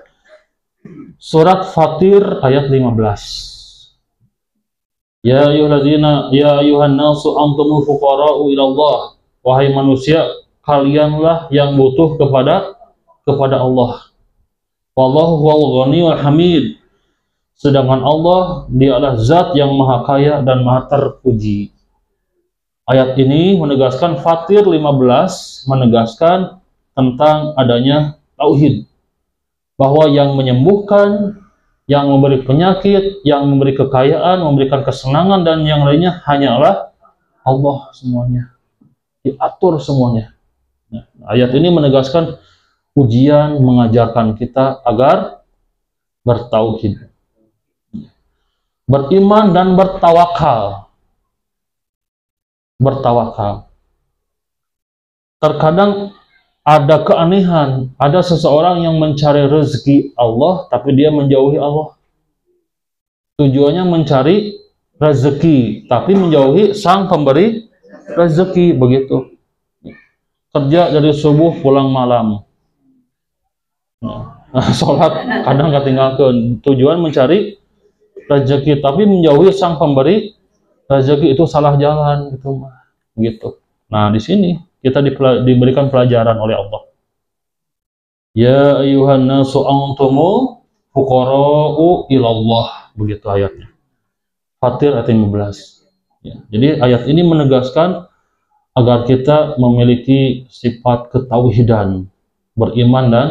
Speaker 1: Surat Fatir ayat 15. Ya ayuhan nasu antumul fuqara'u ilallah. Wahai manusia, kalianlah yang butuh kepada Allah. Wallahu huwal ghaniyul hamid. Sedangkan Allah, dialah zat yang maha kaya dan maha terpuji. Ayat ini menegaskan, Fatir 15 menegaskan tentang adanya tauhid, bahwa yang menyembuhkan, yang memberi penyakit, yang memberi kekayaan, memberikan kesenangan, dan yang lainnya hanyalah Allah semuanya. Diatur semuanya. Nah, ayat ini menegaskan ujian mengajarkan kita agar bertauhid, beriman, dan bertawakal. Bertawakal. Terkadang ada keanehan, ada seseorang yang mencari rezeki Allah, tapi dia menjauhi Allah. Tujuannya mencari rezeki, tapi menjauhi sang pemberi rezeki, begitu. Kerja dari subuh pulang malam. Nah, sholat kadang ketinggalkan. Tujuan mencari rezeki, tapi menjauhi sang pemberi rezeki, itu salah jalan, gitu. Nah, di sini kita diberikan pelajaran oleh Allah. Ya ayuhan nasu antumul fuqara'u ilallah, begitu ayatnya. Fatir ayat 15. Ya, jadi ayat ini menegaskan agar kita memiliki sifat ketauhidan, beriman dan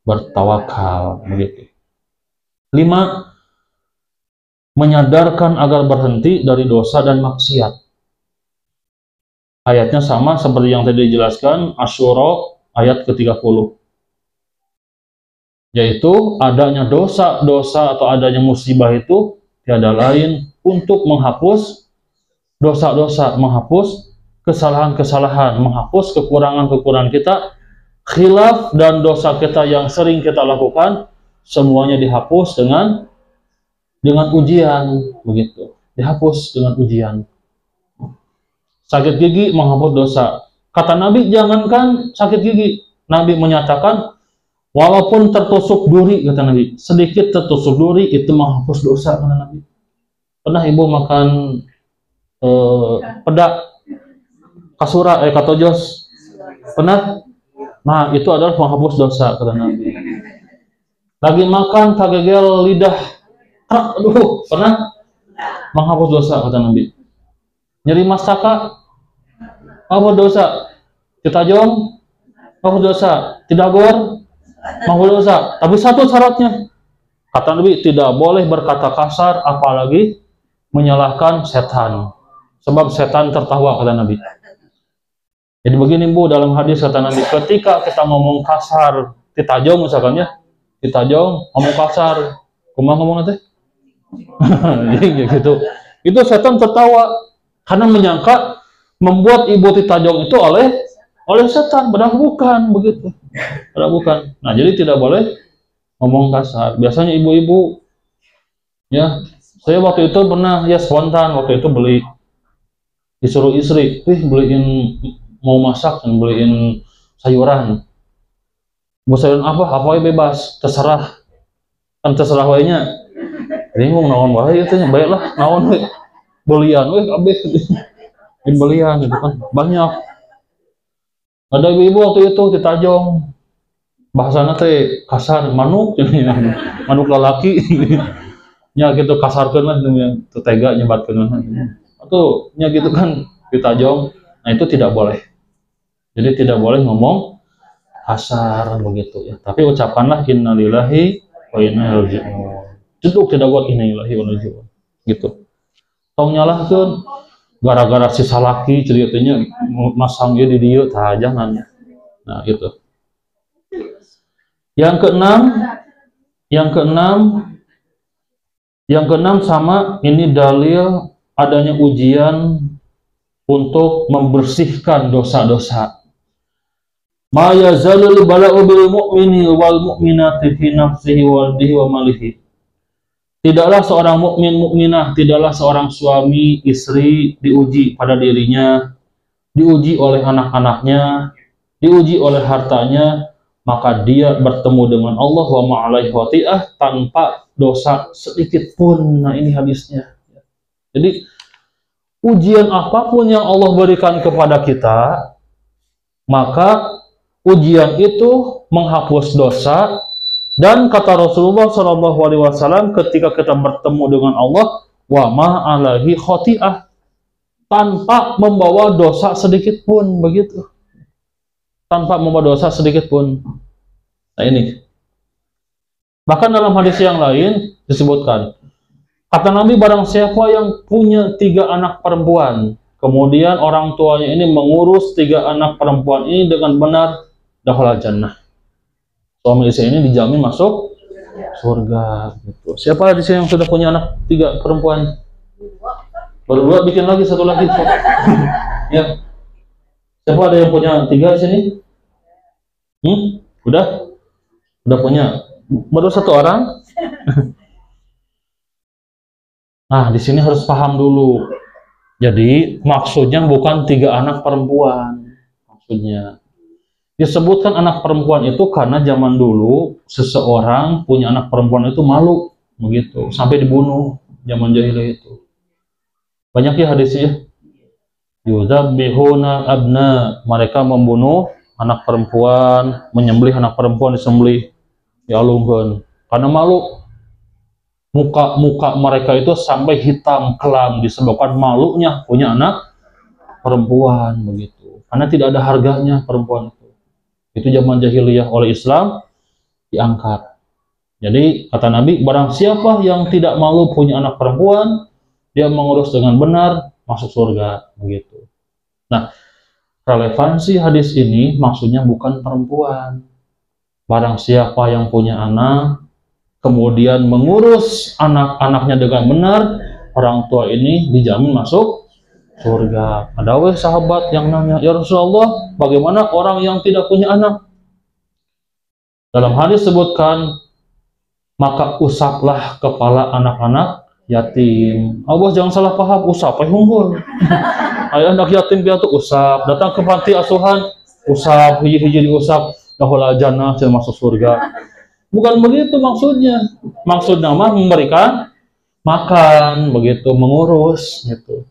Speaker 1: bertawakal, begitu. 5. Menyadarkan agar berhenti dari dosa dan maksiat. Ayatnya sama seperti yang tadi dijelaskan, Asy-Syura ayat ke-30. Yaitu adanya dosa-dosa atau adanya musibah itu tiada lain untuk menghapus dosa-dosa, menghapus kesalahan-kesalahan, menghapus kekurangan-kekurangan kita, khilaf dan dosa kita yang sering kita lakukan, semuanya dihapus dengan ujian, begitu. Dihapus dengan ujian. Sakit gigi menghapus dosa. Kata Nabi, jangankan sakit gigi, Nabi menyatakan walaupun tertusuk duri, kata Nabi, sedikit tertusuk duri itu menghapus dosa, kata Nabi. Pernah ibu makan pedak kasura, katojos? Pernah? Nah, itu adalah menghapus dosa, kata Nabi. Lagi makan kagegel lidah, aduh, pernah? Menghapus dosa, kata Nabi. Nyeri mastaka, menghapus dosa. Citajong, menghapus dosa. Tidagor, menghapus dosa. Tapi satu syaratnya, kata Nabi, tidak boleh berkata kasar, apalagi menyalahkan setan. Sebab setan tertawa, kata Nabi. Jadi begini Bu, dalam hadis kata Nabi, ketika kita ngomong kasar, Citajong misalkan ya, Citajong ngomong kasar, kumaha ngomong nanti? Jadi gitu. Itu setan tertawa karena menyangka membuat ibu Citajong itu oleh setan, padahal bukan, begitu. Padahal bukan. Nah, jadi tidak boleh ngomong kasar. Biasanya ibu-ibu, ya, saya waktu itu pernah ya spontan waktu itu beli, disuruh istri, beliin mau masak dan beliin sayuran. Mau sayuran apa bebas, terserah. Kan terserah wanya. Bingung naon wae itu nya, baiklah naon we. Belian we kabeh belian gitu kan. Banyak. Ada ibu-ibu waktu itu di Tajong. Bahasana teh kasar, manuk manuk lalaki. Nya gitu kasarkeun lah yang tega nyebatkeun. Atau nya gitu kan di Tajong. Nah itu tidak boleh. Jadi tidak boleh ngomong kasar begitu ya. Tapi ucapkanlah innalillahi wa inna ilaihi raji'un. Jeduk tidak buat innalillahi wa inna ilaihi raji'un. Gitu. Tong nyalahkeun gara-gara si salaki ceritanya masang ieu di dieu tah jangan. Nah gitu. Yang keenam sama ini dalil adanya ujian untuk membersihkan dosa-dosa. Ma yazalul bala'u bil mu'mini wal mu'minati fi nafsihi wa dihi wa malihi. Tidaklah seorang mukmin mukminah, tidaklah seorang suami istri diuji pada dirinya, diuji oleh anak-anaknya, diuji oleh hartanya, maka dia bertemu dengan Allah wa ma'alaihi wati'ah tanpa dosa sedikit pun. Nah ini hadisnya. Jadi ujian apapun yang Allah berikan kepada kita, maka ujian itu menghapus dosa. Dan kata Rasulullah SAW, ketika kita bertemu dengan Allah, wa ma'alaihi khoti'ah, tanpa membawa dosa sedikit pun, begitu. Tanpa membawa dosa sedikit pun. Nah ini. Bahkan dalam hadis yang lain disebutkan, kata Nabi, barang siapa yang punya 3 anak perempuan, kemudian orang tuanya ini mengurus 3 anak perempuan ini dengan benar, dakhala jannah. Suami istri ini dijamin masuk surga. Gitu. Siapa di sini yang sudah punya anak 3 perempuan? Baru 2, bikin lagi 1 lagi. Ya. Siapa ada yang punya 3 di sini? Udah punya. Baru 1 orang. Nah, di sini harus paham dulu. Jadi maksudnya bukan 3 anak perempuan. Maksudnya disebutkan anak perempuan itu karena zaman dulu seseorang punya anak perempuan itu malu, begitu, sampai dibunuh zaman jahiliyah itu. Banyak ya hadisnya. Yuzabbihuna abna, mereka membunuh anak perempuan, menyembelih anak perempuan, disembelih, dialungkeun karena malu. Muka mereka itu sampai hitam kelam disebabkan malunya punya anak perempuan, begitu. Karena tidak ada harganya perempuan itu. Itu zaman jahiliyah, oleh Islam diangkat. Jadi kata Nabi, barang siapa yang tidak malu punya anak perempuan, dia mengurus dengan benar, masuk surga, begitu. Nah, relevansi hadis ini maksudnya bukan perempuan. Barang siapa yang punya anak, kemudian mengurus anak-anaknya dengan benar, orang tua ini dijamin masuk surga. Ada sahabat yang nanya, ya Rasulullah, bagaimana orang yang tidak punya anak? Dalam hadis sebutkan, maka usaplah kepala anak-anak yatim. Allah jangan salah paham, usap, unggul. Ayah anak yatim dia tuh usap, datang ke panti asuhan, usap, hiji-hiji diusap, dakhala jannah, masuk surga. Bukan begitu maksudnya. Maksudnya mah memberikan makan, begitu, mengurus, gitu.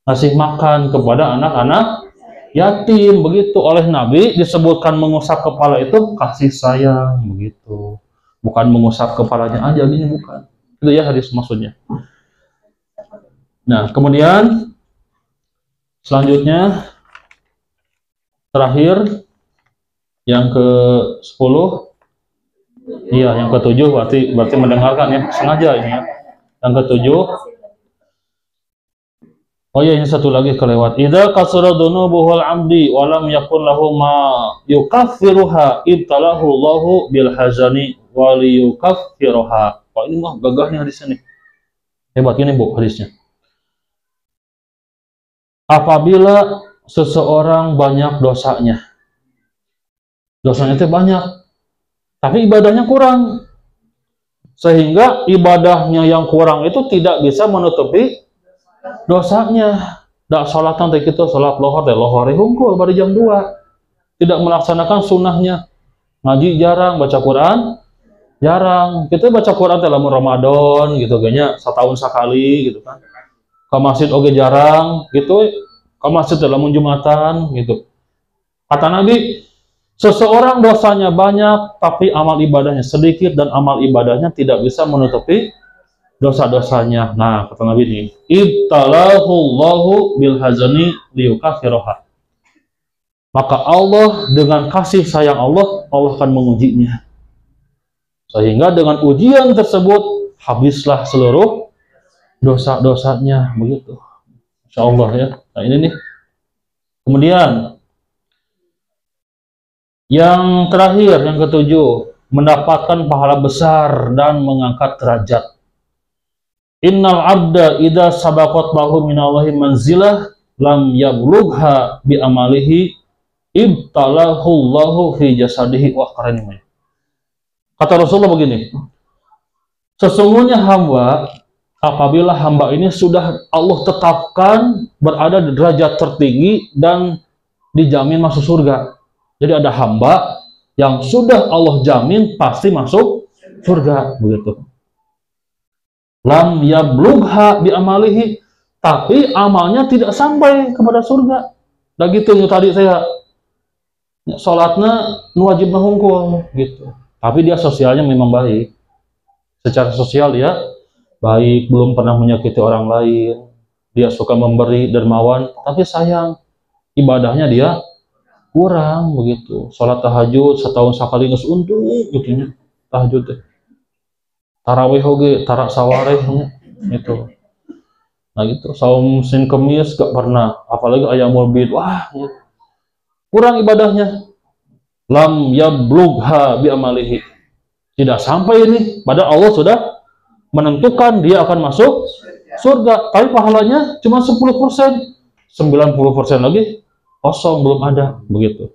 Speaker 1: Ngasih makan kepada anak-anak yatim, begitu. Oleh Nabi disebutkan mengusap kepala itu kasih sayang, begitu. Bukan mengusap kepalanya aja, ini bukan. Itu ya hadis maksudnya. Nah, kemudian selanjutnya terakhir yang ke-10, iya, yang ke-7 berarti mendengarkan ya, sengaja ini ya. Yang ke-7, oh ya, ini satu lagi kelewat. Idza kasara dunubuhul 'abdi wa lam yakun lahu ma yukaffiruha ibtalahu Allahu bil hazani wa liyukaffiruha. Oh, ini mah gagah nih hadisnya nih. Hebat ini Bu hadisnya. Apabila seseorang banyak dosanya. Dosanya itu banyak, tapi ibadahnya kurang. Sehingga ibadahnya yang kurang itu tidak bisa menutupi dosanya. dak salat teh kitu, salat lohor teh lohore hungkul bari jam 2. Tidak melaksanakan sunnahnya. Ngaji jarang, baca Quran jarang. Kita baca Quran teh lamun Ramadan gitu kayaknya setahun sekali gitu kan. Ke masjid oge jarang gitu. Ke masjid teh lamun Jumatan gitu. Kata Nabi, seseorang dosanya banyak tapi amal ibadahnya sedikit dan amal ibadahnya tidak bisa menutupi dosa-dosanya. Nah, kata Nabi ini, ibtalahullahu bil hazani liyukaffiroha. Maka Allah dengan kasih sayang Allah akan mengujinya. Sehingga dengan ujian tersebut habislah seluruh dosa-dosanya, begitu. Insya Allah ya. Nah ini nih. Kemudian yang terakhir, yang ketujuh, mendapatkan pahala besar dan mengangkat derajat. Innal abda idza sabaqat lahu minallahi manzilah lam yablugha bi amalihi ibtalahullahu fi jasadihi wa qaranihi. Kata Rasulullah begini, sesungguhnya hamba, apabila hamba ini sudah Allah tetapkan berada di derajat tertinggi dan dijamin masuk surga. Jadi ada hamba yang sudah Allah jamin pasti masuk surga, begitu. Lam yablugha bi amalihi, tapi amalnya tidak sampai kepada surga. Nah gitu tadi saya sholatnya wajib hungkul gitu, tapi dia sosialnya memang baik, secara sosial dia baik, belum pernah menyakiti orang lain, dia suka memberi, dermawan, tapi sayang ibadahnya dia kurang, begitu. Sholat tahajud setahun sekali geus untung gitu, tahajud teh, tarawih oge tarak sawareh gitu. Nah gitu, saum Senin Kemis gak pernah, apalagi ayamul bid, wah gitu. Kurang ibadahnya. Lam yablugha bi amalihi, tidak sampai ini, padahal Allah sudah menentukan dia akan masuk surga, tapi pahalanya cuma 10%, 90% lagi kosong, belum ada, begitu.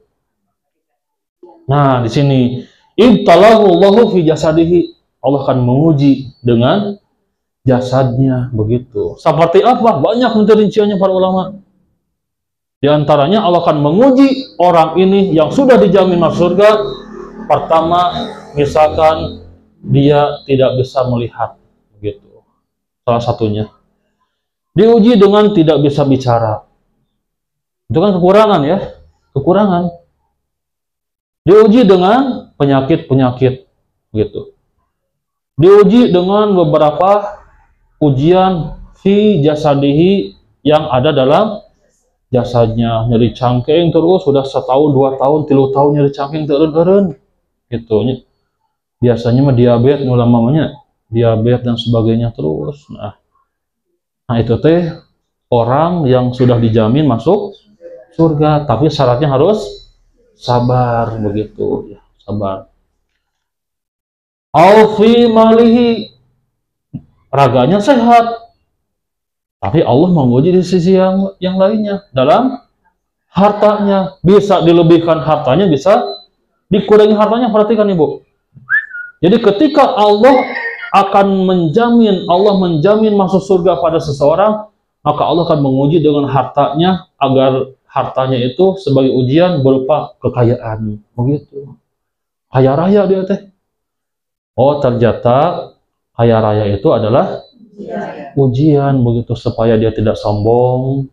Speaker 1: Nah di sini ibtalahullahu fi jasadihi, Allah akan menguji dengan jasadnya, begitu. Seperti apa? Banyak rinciannya para ulama. Di antaranya Allah akan menguji orang ini yang sudah dijamin masuk surga. Pertama, misalkan dia tidak bisa melihat, begitu. Salah satunya. Diuji dengan tidak bisa bicara. Itu kan kekurangan ya, kekurangan. Diuji dengan penyakit-penyakit, gitu. Diuji dengan beberapa ujian fi jasadihi yang ada dalam jasadnya, nyeri cangkeng terus sudah setahun, 2 tahun, 3 tahun nyeri cangkeng teureun-eureun gitu. Biasanya mah diabetes, ulamanya diabetes dan sebagainya terus. Nah itu teh orang yang sudah dijamin masuk surga, tapi syaratnya harus sabar, begitu ya, sabar. Alfi malihi, raganya sehat, tapi Allah menguji di sisi yang lainnya, dalam hartanya. Bisa dilebihkan hartanya, bisa dikurangi hartanya. Perhatikan ibu, jadi ketika Allah menjamin masuk surga pada seseorang, maka Allah akan menguji dengan hartanya, agar hartanya itu sebagai ujian berupa kekayaan, begitu. Kaya raya dia teh, oh ternyata kaya raya itu adalah ujian, begitu, supaya dia tidak sombong,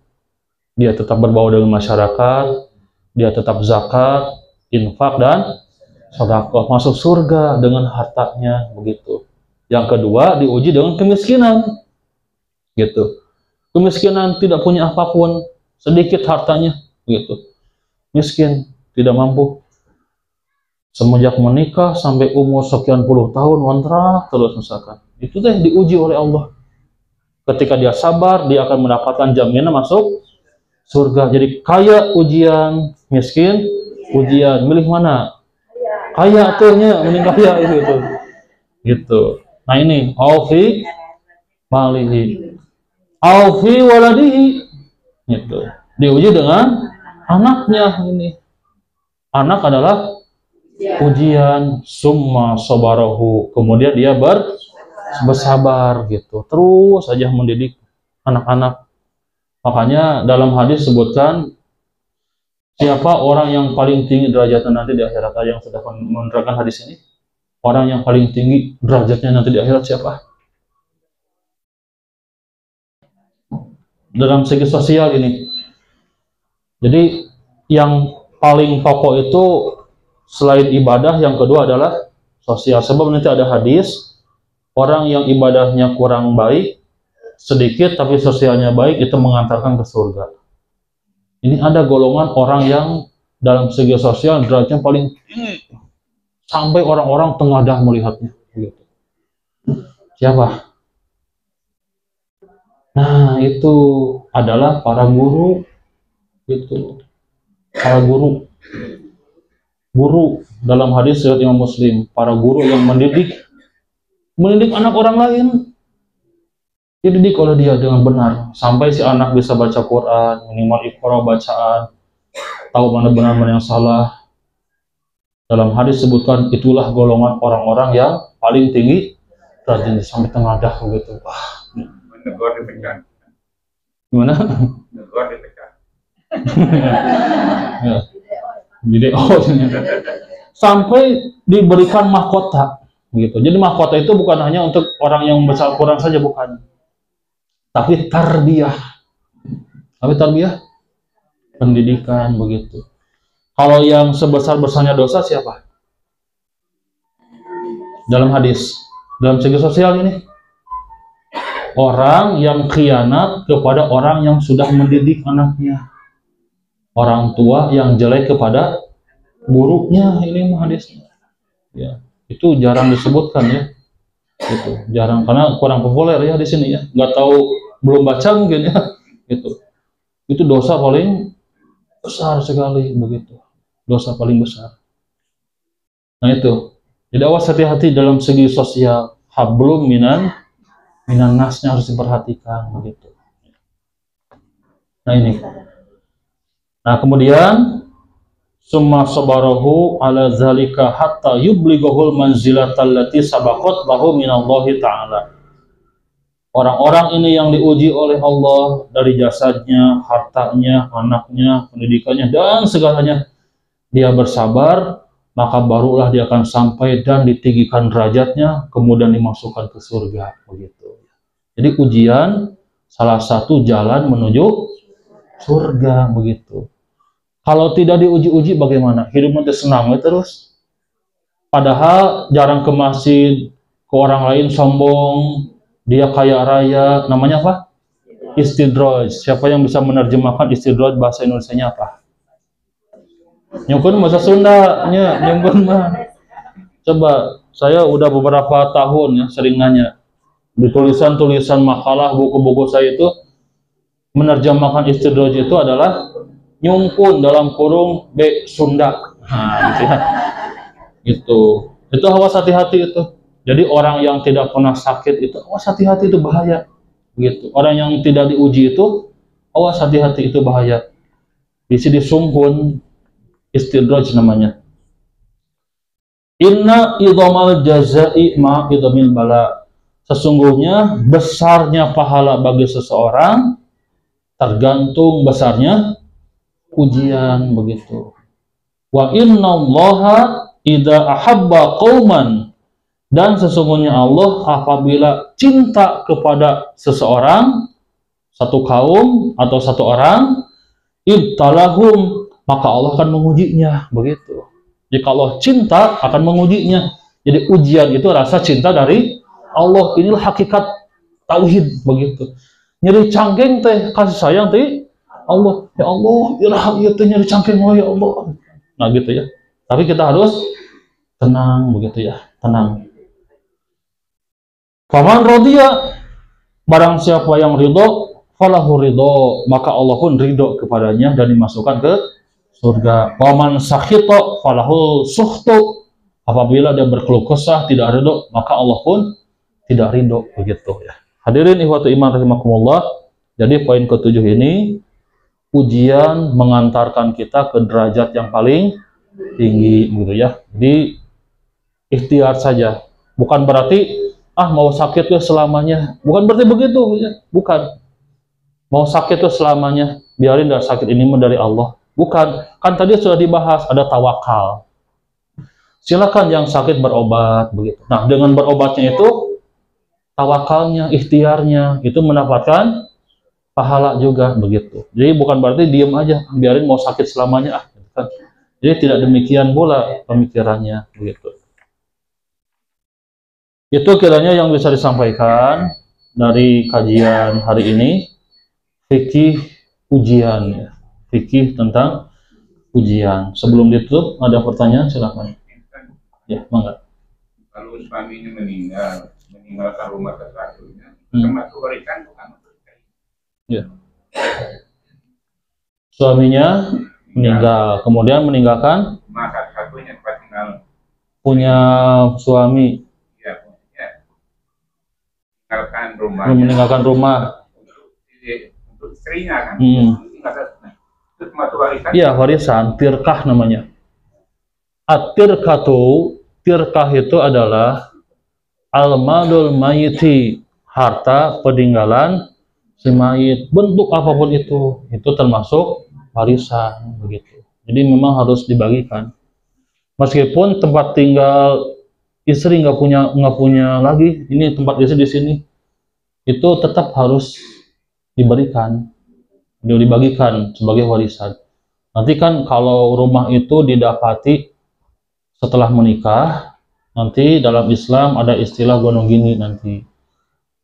Speaker 1: dia tetap berbau dengan masyarakat, dia tetap zakat, infak dan sedekah, masuk surga dengan hartanya, begitu. Yang kedua, diuji dengan kemiskinan, gitu. Kemiskinan, tidak punya apapun, sedikit hartanya, gitu. Miskin, tidak mampu. Semenjak menikah sampai umur sekian puluh tahun ngontrak terus misalkan. Itu teh diuji oleh Allah. Ketika dia sabar, dia akan mendapatkan jaminan masuk surga. Jadi kaya ujian, miskin ujian. Milih mana? Kaya tuhnya, mending kaya itu. Gitu. Nah ini aufi malihi, aufi waladihi. Gitu. Diuji dengan anaknya ini. Anak adalah ujian, summa sabarahu, kemudian dia bersabar, gitu. Terus saja mendidik anak-anak. Makanya dalam hadis sebutkan siapa orang yang paling tinggi derajatnya nanti di akhirat. Ada yang sudah menerangkan hadis ini. Orang yang paling tinggi derajatnya nanti di akhirat siapa? Dalam segi sosial ini. Jadi yang paling pokok itu selain ibadah, yang kedua adalah sosial. Sebab nanti ada hadis, orang yang ibadahnya kurang baik, sedikit tapi sosialnya baik, itu mengantarkan ke surga. Ini ada golongan orang yang dalam segi sosial derajatnya paling tinggi, sampai orang-orang tengadah melihatnya. Siapa? Nah, itu adalah para guru. Itu para guru dalam hadis riwayat Imam Muslim, para guru yang mendidik anak orang lain, dididik oleh dia dengan benar sampai si anak bisa baca Quran, minimal iqra bacaan, tahu mana benar mana yang salah. Dalam hadis sebutkan itulah golongan orang-orang yang paling tinggi derajatnya sampai tengadah begitu. Wah,
Speaker 3: Negor dipecah.
Speaker 1: gimana?
Speaker 3: Negor dipecah.
Speaker 1: Ya. Jadi sampai diberikan mahkota gitu. Jadi mahkota itu bukan hanya untuk orang yang membaca Al-Quran saja, bukan, tapi tarbiyah. Tapi tarbiyah pendidikan begitu. Kalau yang sebesar-besarnya dosa siapa? Dalam hadis, dalam segi sosial ini, orang yang khianat kepada orang yang sudah mendidik anaknya. Orang tua yang jelek kepada buruknya, ini hadisnya. Ya, itu jarang disebutkan ya. Itu jarang karena kurang populer ya di sini ya. Nggak tahu, belum baca mungkin ya. Gitu. Itu dosa paling besar sekali begitu. Dosa paling besar. Nah itu. Jadi awas hati-hati dalam segi sosial. Hablum minan nasnya harus diperhatikan begitu. Nah ini. Nah kemudian summa sabarahu ala zalika hatta yublighul manzilatal lati sabaqat lahu minallahi ta'ala. Orang-orang ini yang diuji oleh Allah dari jasadnya, hartanya, anaknya, pendidikannya, dan segalanya. Dia bersabar, maka barulah dia akan sampai dan ditinggikan derajatnya, kemudian dimasukkan ke surga. Begitu. Jadi ujian salah satu jalan menuju surga begitu. Kalau tidak diuji-uji bagaimana? Hidupnya senang terus. Padahal jarang ke masjid, ke orang lain sombong, dia kaya raya. Namanya apa? Istidraj. Siapa yang bisa menerjemahkan istidraj bahasa Indonesianya apa? Nyungkun bahasa Sunda, nyungkun mah. Coba, saya udah beberapa tahun ya sering nanya. Di tulisan-tulisan makalah, buku-buku saya itu menerjemahkan istidraj itu adalah nyungkun dalam kurung B Sunda. Nah, gitu ya. Itu awas hati-hati itu. Jadi orang yang tidak pernah sakit itu awas hati-hati, itu bahaya. Gitu. Orang yang tidak diuji itu awas hati-hati, itu bahaya. Di sini sungkun istidraj namanya. Inna idhamal jazai ma idhamil bala. Sesungguhnya besarnya pahala bagi seseorang tergantung besarnya ujian begitu. Wa innallaha idza ahabba qauman, dan sesungguhnya Allah apabila cinta kepada seseorang, satu kaum atau satu orang, ibtalahum, maka Allah akan mengujinya begitu. Jika Allah cinta akan mengujinya. Jadi ujian itu rasa cinta dari Allah. Inilah hakikat tauhid begitu. Nyeri cangkeng teh kasih sayang teh Allah, ya Allah, irham ya teh nyeri cangkeng ya Allah. Nah gitu ya. Tapi kita harus tenang begitu ya, tenang. Faman radiya, barang siapa yang ridho, falahu ridho, maka Allah pun ridho kepadanya dan dimasukkan ke surga. Waman sakhita falahu sukhtu, apabila dia berkeluh kesah, tidak ridho, maka Allah pun tidak ridho begitu ya. Hadirin ikhwatu iman rahimakumullah. Jadi poin ke-7 ini, ujian mengantarkan kita ke derajat yang paling tinggi gitu ya. Jadi ikhtiar saja. Bukan berarti mau sakit ya selamanya. Bukan berarti begitu ya. Bukan. mau sakit tuh selamanya, biarin dah sakit ini mah dari Allah. Bukan, kan tadi sudah dibahas ada tawakal. Silakan yang sakit berobat begitu. Nah, dengan berobatnya itu tawakalnya, ikhtiarnya itu mendapatkan pahala juga begitu. Jadi bukan berarti diem aja, biarin mau sakit selamanya gitu kan. Jadi tidak demikian pula pemikirannya begitu. Itu kiranya yang bisa disampaikan dari kajian hari ini, fikih ujian ya. Fikih tentang ujian. Sebelum ditutup ada pertanyaan silakan. Ya, mangga.
Speaker 3: Kalau suaminya meninggalkan rumah satu-satunya, termasuk warisan bukan?
Speaker 1: Ya. Suaminya meninggal, kemudian meninggalkan
Speaker 3: Rumah satu-satunya tempat tinggal.
Speaker 1: punya suami,
Speaker 3: Ya, meninggalkan rumah.
Speaker 1: meninggalkan rumah.
Speaker 3: Untuk istrinya kan. Itu termasuk warisan.
Speaker 1: Iya, warisan, tirkah namanya. At-tirkatu, tirkah itu adalah al-malul mayiti, harta peninggalan si mayit, bentuk apapun itu termasuk warisan begitu. Jadi memang harus dibagikan. Meskipun tempat tinggal istri nggak punya lagi, ini tempat istri di sini, itu tetap harus diberikan, dibagikan sebagai warisan. Nanti kan kalau rumah itu didapati setelah menikah, nanti dalam Islam ada istilah gonong gini nanti.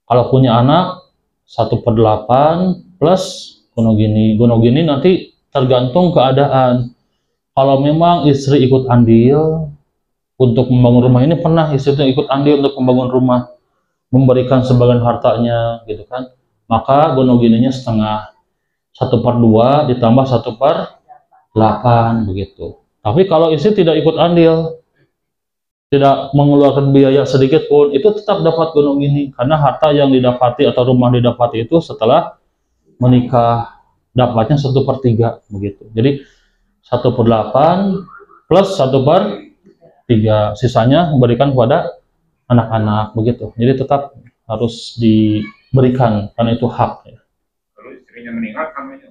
Speaker 1: Kalau punya anak 1/8 plus gonong gini nanti tergantung keadaan. Kalau memang istri ikut andil untuk membangun rumah ini, pernah istri itu ikut andil untuk membangun rumah, memberikan sebagian hartanya gitu kan, maka gonong gininya setengah, 1/2 ditambah 1/8 begitu. Tapi kalau istri tidak ikut andil, tidak mengeluarkan biaya sedikit pun, itu tetap dapat gonong gini, karena harta yang didapati atau rumah didapati itu setelah menikah dapatnya 1/3 begitu. Jadi 1/8 plus 1/3, sisanya memberikan kepada anak-anak begitu. Jadi tetap harus diberikan karena itu hak ya.
Speaker 3: Kalau istrinya meninggal namanya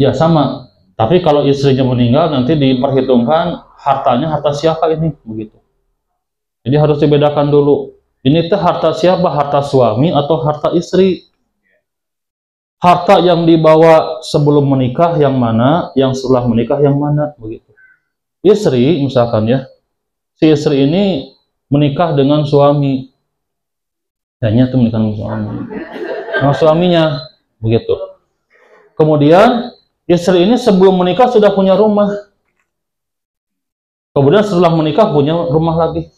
Speaker 1: Ya sama. Tapi kalau istrinya meninggal nanti diperhitungkan hartanya harta siapa ini begitu. Jadi harus dibedakan dulu. Ini tuh harta siapa? Harta suami atau harta istri? Harta yang dibawa sebelum menikah yang mana? Yang setelah menikah yang mana? Begitu. Istri misalkan ya, si istri ini menikah dengan suami. Hanya tuh menikah dengan suami. Nah, suaminya begitu. Kemudian istri ini sebelum menikah sudah punya rumah. Kemudian setelah menikah punya rumah lagi.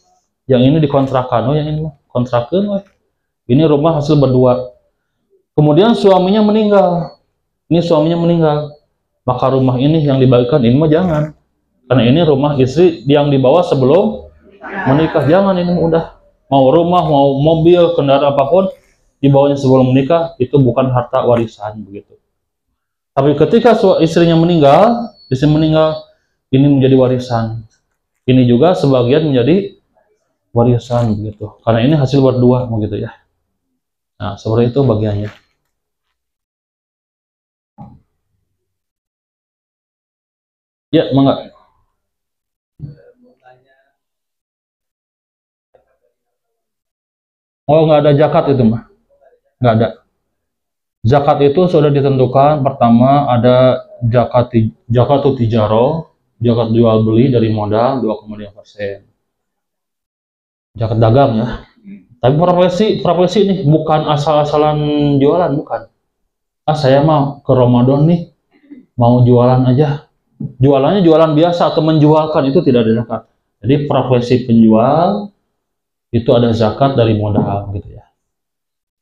Speaker 1: Yang ini dikontrakan, yang ini kontrakan. Ini rumah hasil berdua. Kemudian suaminya meninggal. Ini suaminya meninggal. Maka rumah ini yang dibagikan ini mah jangan. Karena ini rumah istri yang dibawa sebelum menikah. Jangan, ini udah. Mau rumah, mau mobil, kendaraan apapun dibawanya sebelum menikah, itu bukan harta warisan begitu. Tapi ketika istrinya meninggal, ini menjadi warisan. Ini juga sebagian menjadi warisan begitu. Karena ini hasil berdua begitu ya. Nah, seperti itu bagiannya. Ya, mangga. Oh, nggak ada zakat itu mah. Nggak ada. Zakat itu sudah ditentukan. Pertama ada zakatu tijaro, zakat jual beli dari modal 2,5%. Zakat dagang ya. Tapi profesi ini bukan asal-asalan jualan, bukan. Saya mau ke Ramadan nih, mau jualan aja. Jualannya jualan biasa atau menjualkan, itu tidak ada zakat. Jadi profesi penjual itu ada zakat dari modal gitu ya.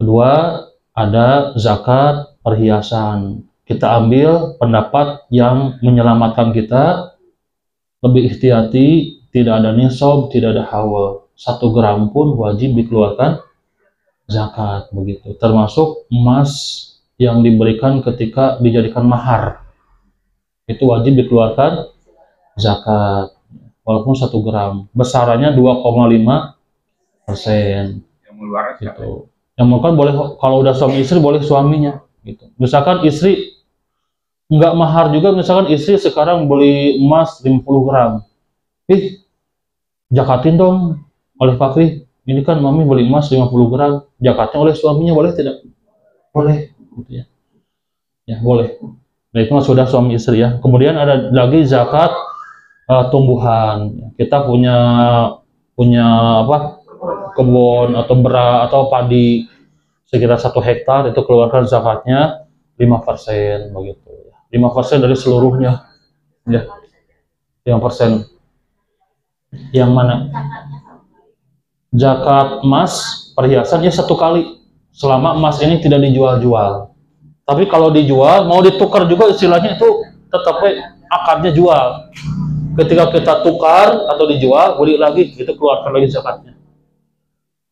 Speaker 1: Kedua, ada zakat perhiasan. Kita ambil pendapat yang menyelamatkan kita, lebih ihtiyati, tidak ada nisab, tidak ada haul. 1 gram pun wajib dikeluarkan zakat begitu. Termasuk emas yang diberikan ketika dijadikan mahar. Itu wajib dikeluarkan zakat. Walaupun 1 gram. Besarannya 2,5%.
Speaker 3: yang meluar
Speaker 1: Gitu. Yang makan boleh, kalau udah suami istri boleh suaminya gitu. Misalkan istri nggak mahar juga, misalkan istri sekarang beli emas 50 gram, zakatin dong oleh Fakri, ini kan mami beli emas 50 gram, zakatnya oleh suaminya, boleh tidak? Boleh gitu ya. Ya boleh. Nah itu sudah suami istri ya. Kemudian ada lagi zakat tumbuhan. Kita punya apa, kebun atau beras atau padi sekitar 1 hektar, itu keluarkan zakatnya 5% begitu ya. 5% dari seluruhnya ya. 5%. Yang mana? Zakat emas perhiasan ya 1 kali selama emas ini tidak dijual-jual. Tapi kalau dijual mau ditukar juga, istilahnya itu tetap akarnya jual. Ketika kita tukar atau dijual, beli lagi, itu keluarkan lagi zakatnya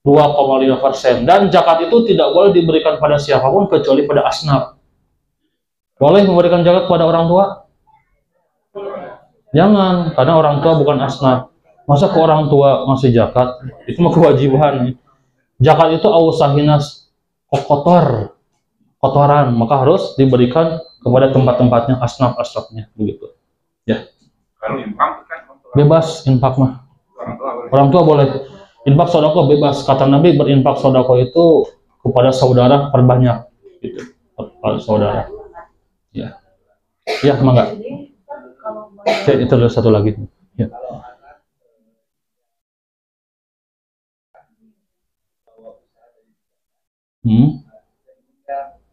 Speaker 1: 2,5%. Dan zakat itu tidak boleh diberikan pada siapapun kecuali pada asnaf. Boleh memberikan zakat pada orang tua? Jangan, karena orang tua bukan asnaf. Masa ke orang tua ngasih zakat? Itu mah kewajiban. Zakat itu ausahinas, kotoran, maka harus diberikan kepada tempat-tempatnya, asnaf-asnafnya begitu. Ya.
Speaker 3: Kalau infak kan
Speaker 1: Bebas infak mah.
Speaker 3: orang tua boleh.
Speaker 1: Orang tua boleh. Infak sodako bebas. Kata Nabi, berinfak sodako itu kepada saudara perbanyak. Gitu. Kepada saudara. Ya. Ya, mangga. Ya, itu ada satu lagi. Ya. Hmm.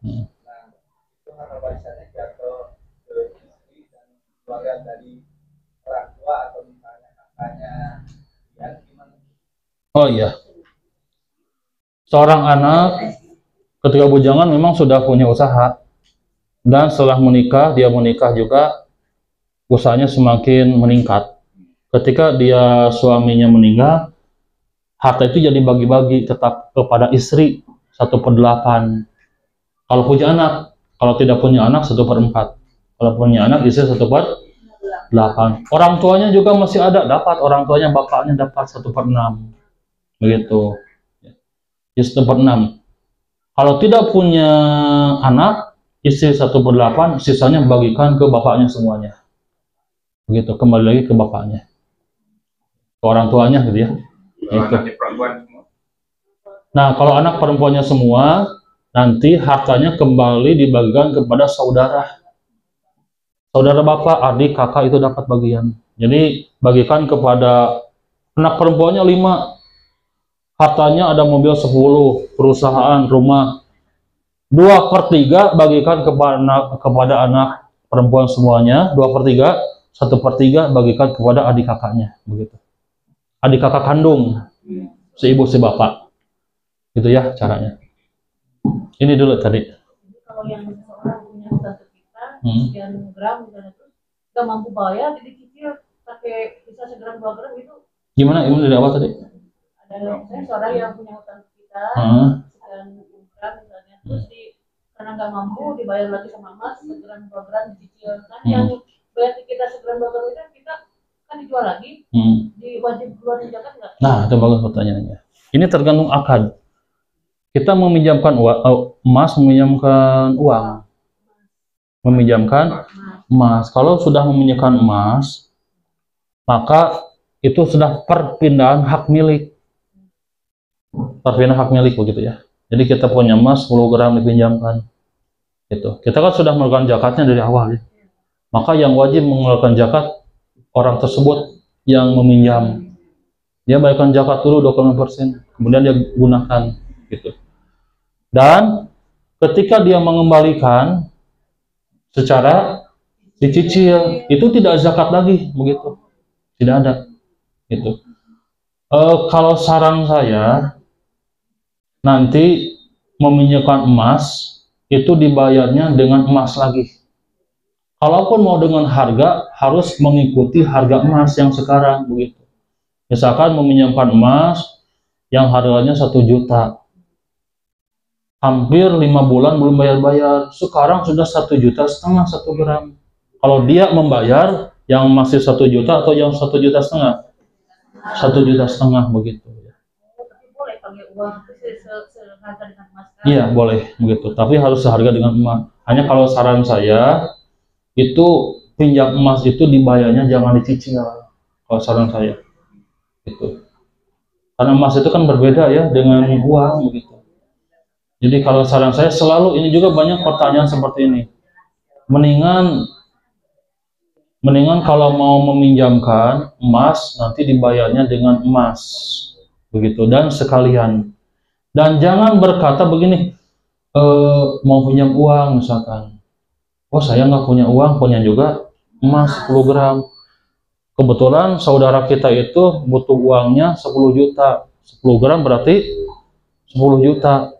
Speaker 1: Hmm. Oh iya. Seorang anak ketika bujangan memang sudah punya usaha, dan setelah menikah, dia menikah juga usahanya semakin meningkat. Ketika dia suaminya meninggal, harta itu jadi bagi-bagi tetap kepada istri 1/8. Kalau punya anak, kalau tidak punya anak 1/4. Kalau punya anak istri 1/8. Orang tuanya juga masih ada, dapat, orang tuanya bapaknya dapat 1/6. Begitu. Ya, 1/6. Kalau tidak punya anak, istri 1/8, sisanya bagikan ke bapaknya semuanya. Begitu, kembali lagi ke bapaknya, ke orang tuanya gitu ya. Gitu. Nah, kalau anak perempuannya semua, nanti hartanya kembali dibagikan kepada saudara. Saudara bapak, adik, kakak itu dapat bagian. Jadi bagikan kepada anak perempuannya 5. Hartanya ada mobil 10, perusahaan, rumah. 2/3 bagikan kepada anak perempuan semuanya. 2/3, 1/3 bagikan kepada adik kakaknya. Begitu. Adik kakak kandung, seibu sebapak. Gitu ya caranya. Ini dulu tadi.
Speaker 4: Kalau yang seseorang punya hutang ke kita, sekian gram misalnya, terus nggak mampu bayar, jadi cicil pakai bisa 1 gram 2 gram itu.
Speaker 1: Gimana? Ini dari awal tadi?
Speaker 4: Ada misalnya seorang yang punya hutang ke kita, sekian gram misalnya, terus karena nggak mampu dibayar lagi sama emas 1 gram 2 gram dicicil. Kan yang bayar ke kita 1 gram 2 gram itu kita kan dijual lagi, diwajib keluarin zakat nggak?
Speaker 1: Nah, itu bagus pertanyaannya. Ini tergantung akad. Kita meminjamkan emas, meminjamkan uang, meminjamkan emas. Kalau sudah meminjamkan emas, maka itu sudah perpindahan hak milik. Perpindahan hak milik begitu ya. Jadi kita punya emas 10 gram dipinjamkan. Itu. Kita kan sudah melakukan zakatnya dari awal ya. Maka yang wajib mengeluarkan zakat orang tersebut yang meminjam. Dia bayarkan zakat dulu 25%, kemudian dia gunakan gitu. Dan ketika dia mengembalikan secara dicicil, itu tidak zakat lagi begitu. Tidak ada gitu. Kalau saran saya, nanti meminjamkan emas itu dibayarnya dengan emas lagi. Kalaupun mau dengan harga, harus mengikuti harga emas yang sekarang begitu. Misalkan meminjamkan emas yang harganya 1 juta, hampir 5 bulan belum bayar-bayar, sekarang sudah 1,5 juta 1 gram. Kalau dia membayar yang masih 1 juta atau yang 1,5 juta, 1,5 juta begitu ya.
Speaker 4: pakai uang seharga dengan emas kan?
Speaker 1: Iya, boleh begitu. Tapi harus seharga dengan emas. Hanya kalau saran saya itu pinjam emas itu dibayarnya jangan dicicil. Kalau saran saya itu. Karena emas itu kan berbeda ya dengan uang begitu. Jadi kalau saran saya selalu ini juga banyak pertanyaan seperti ini. Mendingan kalau mau meminjamkan emas nanti dibayarnya dengan emas begitu dan sekalian. Dan jangan berkata begini, mau pinjam uang misalkan. Oh saya nggak punya uang, punya juga emas 10 gram. Kebetulan saudara kita itu butuh uangnya 10 juta. 10 gram berarti 10 juta.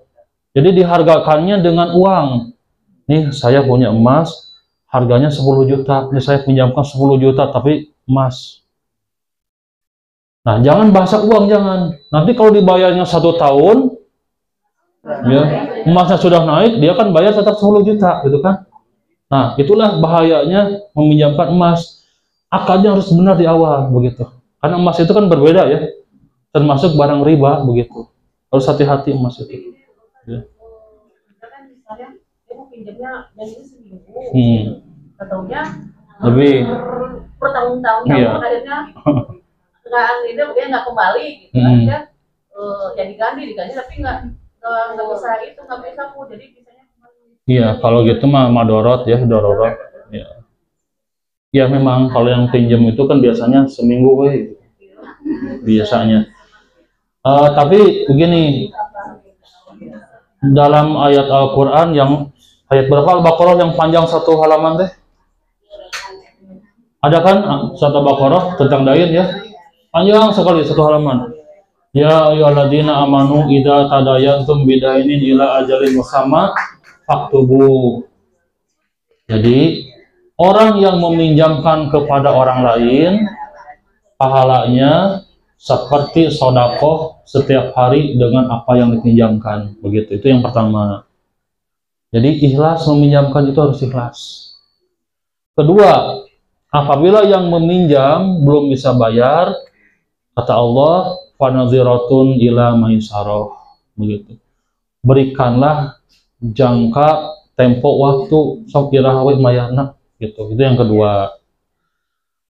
Speaker 1: Jadi dihargakannya dengan uang. Nih saya punya emas, harganya 10 juta. Ini saya pinjamkan 10 juta tapi emas. Nah jangan bahasa uang, jangan. Nanti kalau dibayarnya 1 tahun, ya, emasnya sudah naik, dia kan bayar tetap 10 juta gitu kan. Nah itulah bahayanya meminjamkan emas. Akadnya harus benar di awal begitu. Karena emas itu kan berbeda ya, termasuk barang riba begitu. Harus hati-hati emas itu. Ya.
Speaker 4: Kan misalnya dia mau pinjamnya janjinya seminggu, ataunya
Speaker 1: Lebih
Speaker 4: bertahun-tahun,
Speaker 1: iya.
Speaker 4: akhirnya nggak kembali gitu kan, dia ya diganti tapi nggak bisa pun, jadi bisanya kembali.
Speaker 1: Iya, kalau gitu mah madorot ya, dororot. Ya. Ya memang kalau yang pinjam itu kan biasanya seminggu we. Biasanya. Tapi begini, dalam ayat Al-Quran yang ayat berapa Al-Baqarah yang panjang 1 halaman teh? Ada kan surat Al-Baqarah tentang dain ya? Panjang sekali 1 halaman. Ya ayyuhalladzina amanu idza tadayantum bidainin ila ajalin musamma faktubu. Jadi orang yang meminjamkan kepada orang lain pahalanya seperti sodakoh setiap hari dengan apa yang dipinjamkan. Begitu, itu yang pertama. Jadi ikhlas meminjamkan itu harus ikhlas. Kedua, apabila yang meminjam belum bisa bayar, kata Allah, fanadhiratun ila maisarah. Begitu. Berikanlah jangka tempo waktu sok irahawe mayana gitu. Itu yang kedua.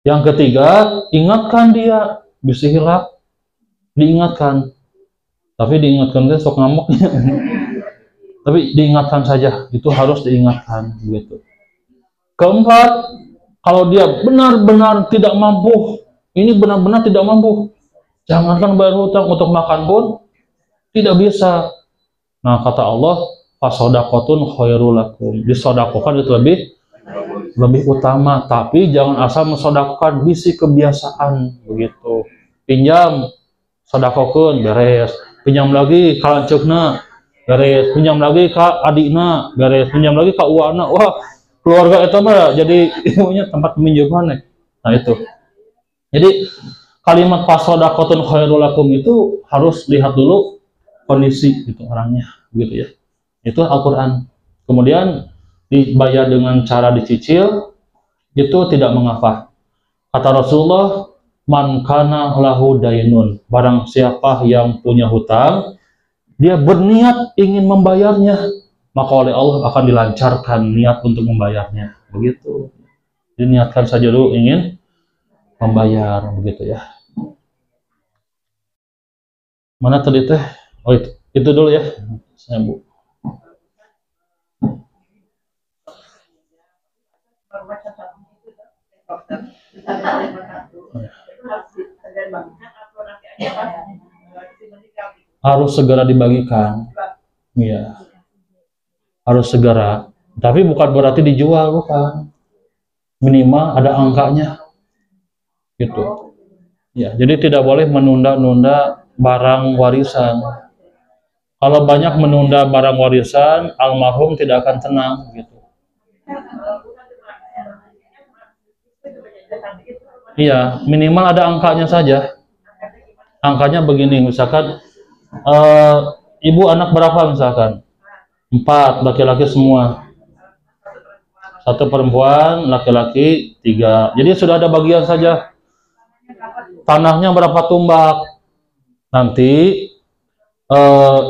Speaker 1: Yang ketiga, ingatkan dia, bisa hilap, diingatkan. Tapi diingatkan dia sok ngamuknya. Tapi diingatkan saja, itu harus diingatkan begitu. Keempat, kalau dia benar-benar tidak mampu, ini benar-benar tidak mampu, jangankan bayar hutang, untuk makan pun tidak bisa. Nah, kata Allah, fasodakotun khairul lakum. Disodakokan itu lebih utama, tapi jangan asal mensodakokan bisi kebiasaan begitu. Pinjam, sodakokeun beres. Pinjam lagi kalancukna beres. Pinjam lagi ka adikna beres. Pinjam lagi ka uwana. Wah, keluarga itu mah jadi ilmunya tempat peminjaman. Nah itu. Jadi kalimat fasodakotun khairul lakum itu harus lihat dulu kondisi itu orangnya begitu ya. Itu Al-Quran. Kemudian dibayar dengan cara dicicil itu tidak mengapa. Kata Rasulullah, man kana lahu dainun, barang siapa yang punya hutang, dia berniat ingin membayarnya, maka oleh Allah akan dilancarkan niat untuk membayarnya. Begitu. Diniatkan saja dulu ingin membayar, begitu ya. Mana tadi teh? Oh itu dulu ya. Saya Bu. Harus segera dibagikan. Iya. Harus segera. Tapi bukan berarti dijual, bukan. Minimal ada angkanya. Gitu. Ya, jadi tidak boleh menunda-nunda barang warisan. Kalau banyak menunda barang warisan, almarhum tidak akan tenang gitu. Iya, minimal ada angkanya saja. Angkanya begini, misalkan ibu anak berapa misalkan? 4, laki-laki semua. 1 perempuan, laki-laki 3. Jadi sudah ada bagian saja. Tanahnya berapa tumbak? Nanti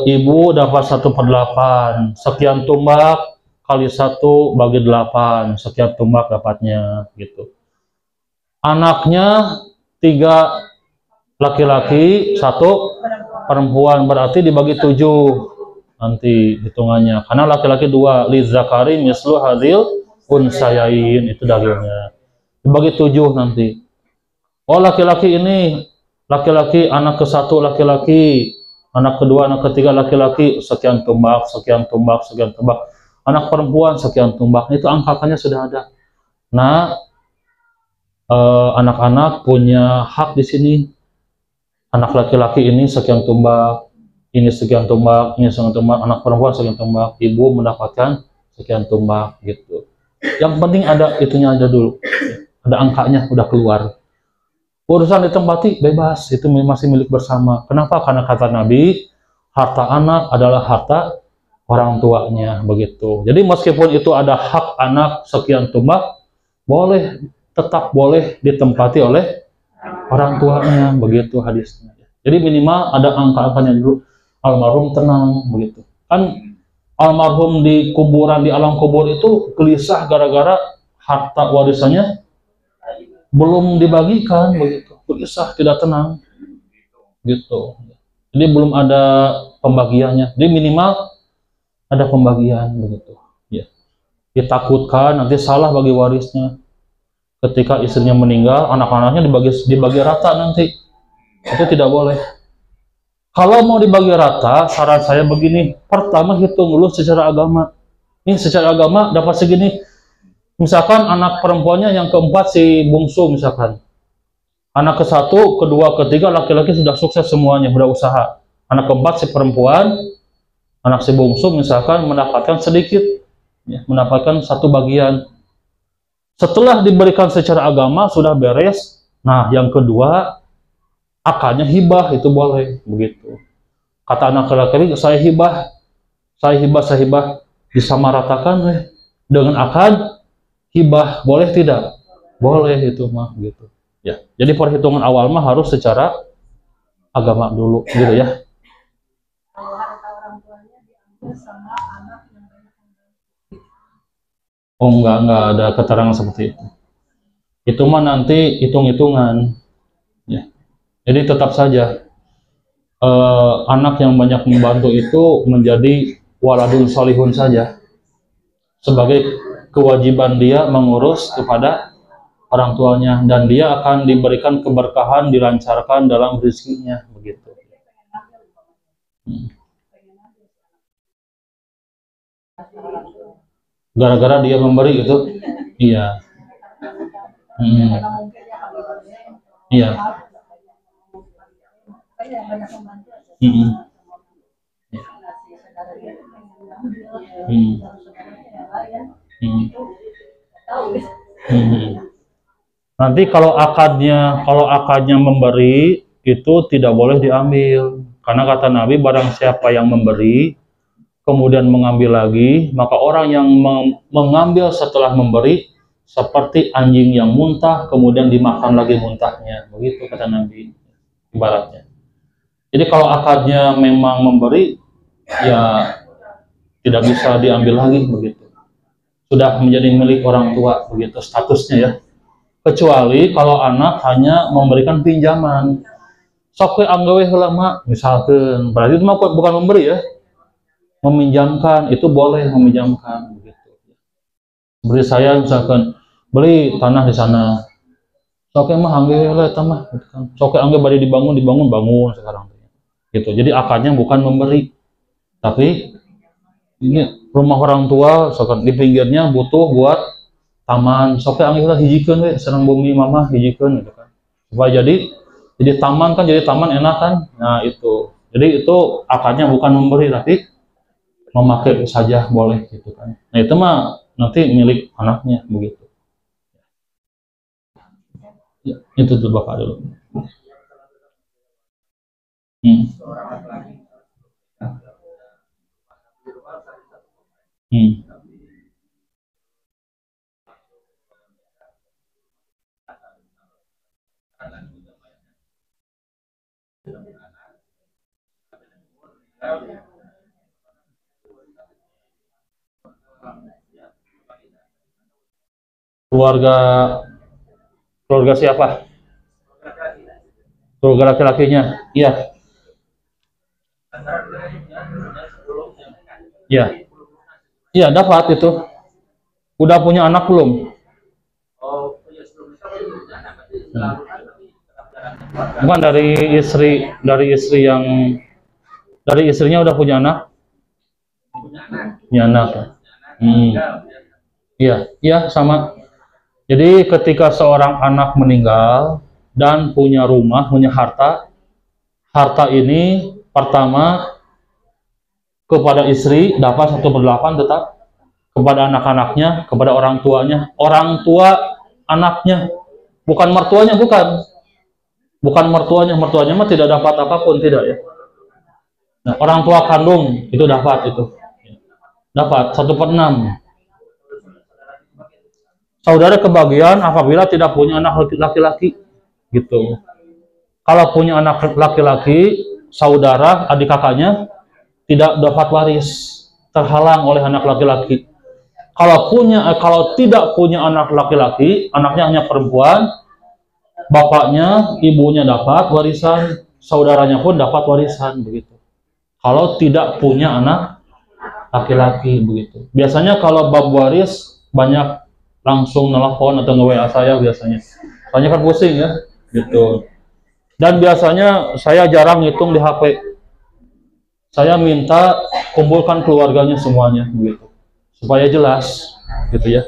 Speaker 1: Ibu dapat 1/8, sekian tumbak kali 1 bagi 8, sekian tumbak dapatnya gitu. Anaknya 3 laki-laki, 1 perempuan, berarti dibagi 7 nanti hitungannya, karena laki-laki 2, lizzakari mislu hadil unsayain, itu dalilnya dibagi 7 nanti. Oh laki-laki ini, laki-laki anak ke-1 laki-laki, anak kedua, anak ketiga laki-laki, sekian tumbak, sekian tumbak, sekian tumbak. Anak perempuan sekian tumbak, itu angkatannya sudah ada. Nah, anak-anak punya hak di sini. Anak laki-laki ini sekian tumbak, ini sekian tumbak, ini sekian tumbak, anak perempuan sekian tumbak, ibu mendapatkan sekian tumbak gitu. Yang penting ada itunya aja dulu, ada angkanya udah keluar. Urusan ditempati bebas, itu masih milik bersama. Kenapa? Karena kata Nabi, harta anak adalah harta orang tuanya, begitu. Jadi meskipun itu ada hak anak sekian tumbak, boleh, tetap boleh ditempati oleh orang tuanya, begitu hadisnya. Jadi minimal ada angka-angkanya dulu, almarhum tenang, begitu. Kan almarhum di kuburan, di alam kubur itu gelisah gara-gara harta warisannya belum dibagikan, begitu, gelisah, tidak tenang gitu. Jadi belum ada pembagiannya, jadi minimal ada pembagian, begitu ya. Ditakutkan nanti salah bagi warisnya, ketika istrinya meninggal anak-anaknya dibagi rata, nanti itu tidak boleh. Kalau mau dibagi rata, saran saya begini, pertama hitung dulu secara agama. Ini secara agama dapat segini. Misalkan anak perempuannya yang keempat si bungsu misalkan. Anak ke-1, kedua, ketiga laki-laki sudah sukses semuanya, sudah usaha. Anak keempat si perempuan, anak si bungsu misalkan mendapatkan sedikit, ya, mendapatkan 1 bagian. Setelah diberikan secara agama sudah beres. Nah, yang kedua akadnya hibah, itu boleh, begitu. Kata anak laki-laki, saya hibah, saya hibah, disamaratakan dengan akad hibah, boleh tidak? Boleh itu mah, gitu. Ya, jadi perhitungan awal mah harus secara agama dulu, gitu ya.
Speaker 4: Kalau harta orang tuanya diambil sama anak yang banyak.
Speaker 1: Oh enggak ada keterangan seperti itu. Itu mah nanti hitung-hitungan. Ya. Jadi tetap saja anak yang banyak membantu itu menjadi waladun solihun saja, sebagai kewajiban dia mengurus kepada orang tuanya, dan dia akan diberikan keberkahan, dilancarkan dalam rezekinya, begitu. Gara-gara dia memberi itu, iya. Iya. Nanti kalau akadnya memberi itu tidak boleh diambil, karena kata Nabi, barang siapa yang memberi kemudian mengambil lagi, maka orang yang mengambil setelah memberi seperti anjing yang muntah kemudian dimakan lagi muntahnya, begitu kata Nabi ibaratnya. Jadi kalau akadnya memang memberi, ya tidak bisa diambil lagi, begitu. Sudah menjadi milik orang tua, begitu statusnya ya. Kecuali kalau anak hanya memberikan pinjaman, sok anggawe lama misalkan, berarti itu bukan memberi ya, meminjamkan, itu boleh meminjamkan, begitu. Beri saya misalkan beli tanah di sana, sok mah anggawe lah tanah, gitu kan. Sok anggawe bari dibangun sekarang, gitu. Jadi akadnya bukan memberi, tapi ini rumah orang tua, misalkan di pinggirnya butuh buat taman, sok anggawe lah hijikeun we, senang bumi mama hijikeun, gitu kan. Supaya jadi taman kan, jadi taman enak kan. Nah, itu. Jadi itu akadnya bukan memberi, tapi memakai saja boleh, gitu kan. Nah, itu mah nanti milik anaknya, begitu. Ya, itu tuh Bapak dulu. Hmm. Hmm. Keluarga keluarga siapa? Keluarga laki-lakinya. Iya. Iya. Iya, dapat itu. Udah punya anak belum? Bukan dari istrinya udah punya anak? Punya anak. Iya, iya sama. Jadi ketika seorang anak meninggal dan punya rumah, punya harta, harta ini pertama kepada istri dapat 1/8 tetap, kepada anak-anaknya, kepada orang tuanya, orang tua anaknya, bukan mertuanya, bukan mertuanya mah tidak dapat apapun, tidak ya. Nah, orang tua kandung itu dapat dapat 1/6. Saudara kebagian apabila tidak punya anak laki-laki gitu. Kalau punya anak laki-laki, saudara adik kakaknya tidak dapat waris, terhalang oleh anak laki-laki. Kalau tidak punya anak laki-laki, anaknya hanya perempuan, bapaknya, ibunya dapat warisan, saudaranya pun dapat warisan begitu. Kalau tidak punya anak laki-laki begitu. Biasanya kalau bab waris banyak langsung nelpon atau nge-WA saya biasanya. Soalnya kan pusing ya, gitu. Dan biasanya saya jarang ngitung di HP. Saya minta kumpulkan keluarganya semuanya begitu. Supaya jelas gitu ya.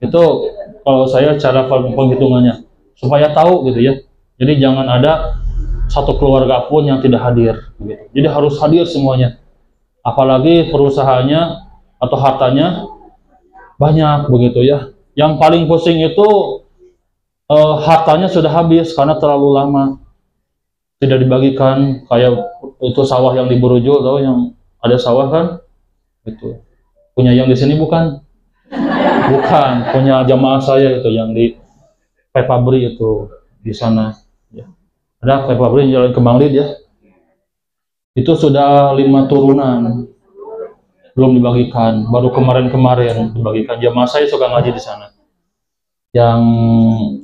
Speaker 1: Itu kalau saya cara penghitungannya supaya tahu gitu ya. Jadi jangan ada satu keluarga pun yang tidak hadir gitu. Jadi harus hadir semuanya. Apalagi perusahaannya atau hartanya banyak begitu ya. Yang paling pusing itu hartanya sudah habis karena terlalu lama tidak dibagikan. Kayak itu sawah yang di Burujo, tahu yang ada sawah kan? Itu punya yang di sini bukan punya jamaah saya itu yang di Pepabri itu di sana. Ya. Ada Pepabri jalan Kembang Lid ya. Itu sudah 5 turunan belum dibagikan, baru kemarin dibagikan. Jamaah saya suka ngaji di sana. Yang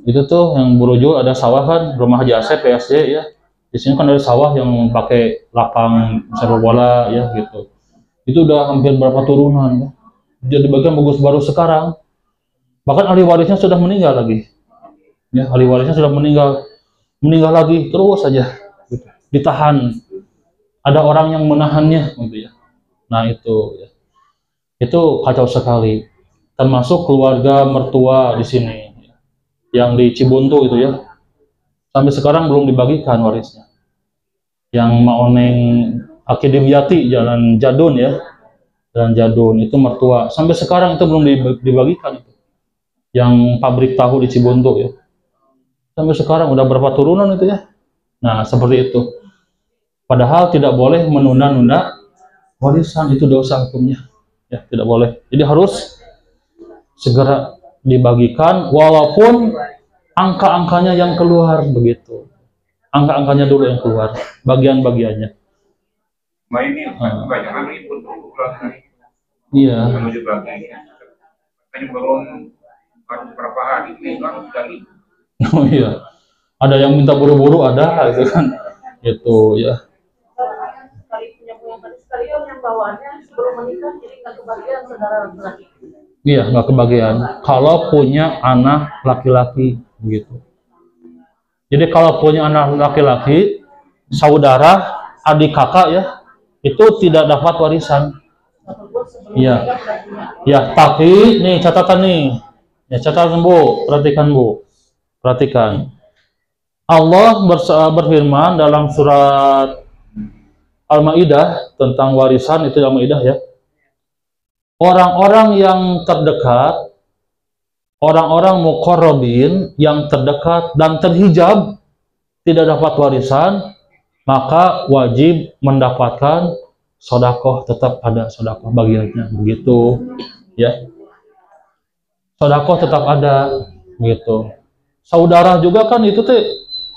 Speaker 1: itu tuh yang Burujo ada sawah kan, rumah Haji Asep PSD ya. Di sini kan ada sawah yang pakai lapang sepak bola ya gitu. Itu udah hampir berapa turunan ya. Jadi bagian bagus baru sekarang. Bahkan ahli warisnya sudah meninggal lagi. Ya, ahli warisnya sudah meninggal lagi terus saja gitu. Ditahan. Ada orang yang menahannya gitu ya. Nah, itu ya. Itu kacau sekali. Termasuk keluarga mertua di sini ya. Yang di Cibuntu itu ya. Sampai sekarang belum dibagikan warisnya. Yang Maoneng Akidimyati Jalan Jadun ya. Jalan Jadun itu mertua. Sampai sekarang itu belum dibagikan itu. Yang pabrik tahu di Cibuntu ya. Sampai sekarang udah berapa turunan itu ya. Nah, seperti itu. Padahal tidak boleh menunda-nunda warisan, itu dosa hukumnya. Ya, tidak boleh. Jadi harus segera dibagikan walaupun angka-angkanya yang keluar begitu. Angka-angkanya dulu yang keluar, bagian-bagiannya.
Speaker 3: Nah ini banyak kali pun
Speaker 1: Iya.
Speaker 3: menuju bagi. Hanya belum beberapa hari ini dari.
Speaker 1: Oh iya. Ada yang minta buru-buru ada itu kan. Itu ya.
Speaker 4: Sekali yang bawaannya sebelum menikah jadi nggak kebagian saudara laki-laki.
Speaker 1: Iya, nggak kebagian. Kalau punya anak laki-laki begitu. Jadi kalau punya anak laki-laki, saudara, adik kakak ya, itu tidak dapat warisan. Iya. Ya, tapi nih catatan nih. Ya, catatan Bu, perhatikan Bu. Perhatikan. Allah berfirman dalam surat Al-Maidah tentang warisan itu Al-Maidah ya. Orang-orang yang terdekat, orang-orang muqarrabin yang terdekat dan terhijab tidak dapat warisan, maka wajib mendapatkan sedekah, tetap ada sedekah bagiannya begitu ya. Sedekah tetap ada begitu. Saudara juga kan itu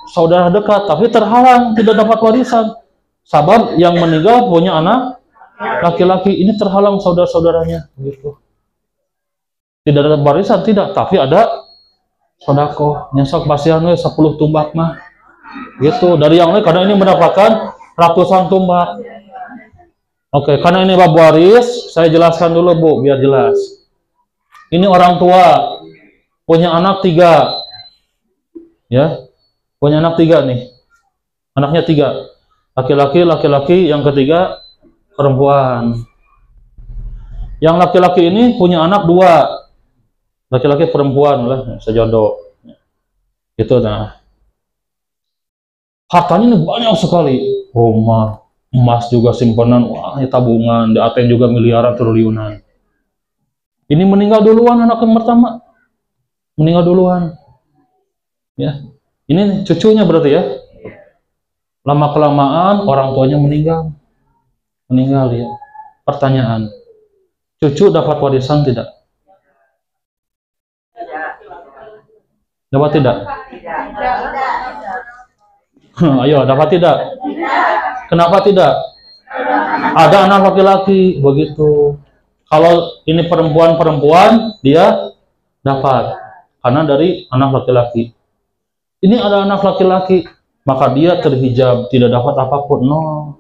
Speaker 1: saudara dekat tapi terhalang tidak dapat warisan. Sabab yang meninggal punya anak laki-laki, ini terhalang saudara-saudaranya begitu. Tidak ada warisan, tidak, tapi ada sedekah. Nyesek pasian 10 tumbak mah. Gitu. Dari yang lain karena ini mendapatkan ratusan tumbak. Oke, karena ini bab waris, saya jelaskan dulu Bu, biar jelas. Ini orang tua punya anak 3. Ya. Punya anak 3 nih. Anaknya 3. Laki-laki, yang ketiga perempuan. Yang laki-laki ini punya anak 2. Laki-laki perempuan lah, sejodoh. Gitu nah. Hartanya ini banyak sekali. Rumah, emas juga simpanan, wah ini tabungan, di ATM juga miliaran triliunan. Ini meninggal duluan anak yang pertama. Meninggal duluan. Ya. Ini cucunya berarti ya. Lama kelamaan orang tuanya meninggal. Meninggal ya. Pertanyaan. Cucu dapat warisan tidak? Dapat tidak? Ayo, dapat tidak? Kenapa tidak? Ada anak laki-laki begitu. Kalau ini perempuan, dia dapat karena dari anak laki-laki. Ini ada anak laki-laki, maka dia terhijab, tidak dapat apapun, nol.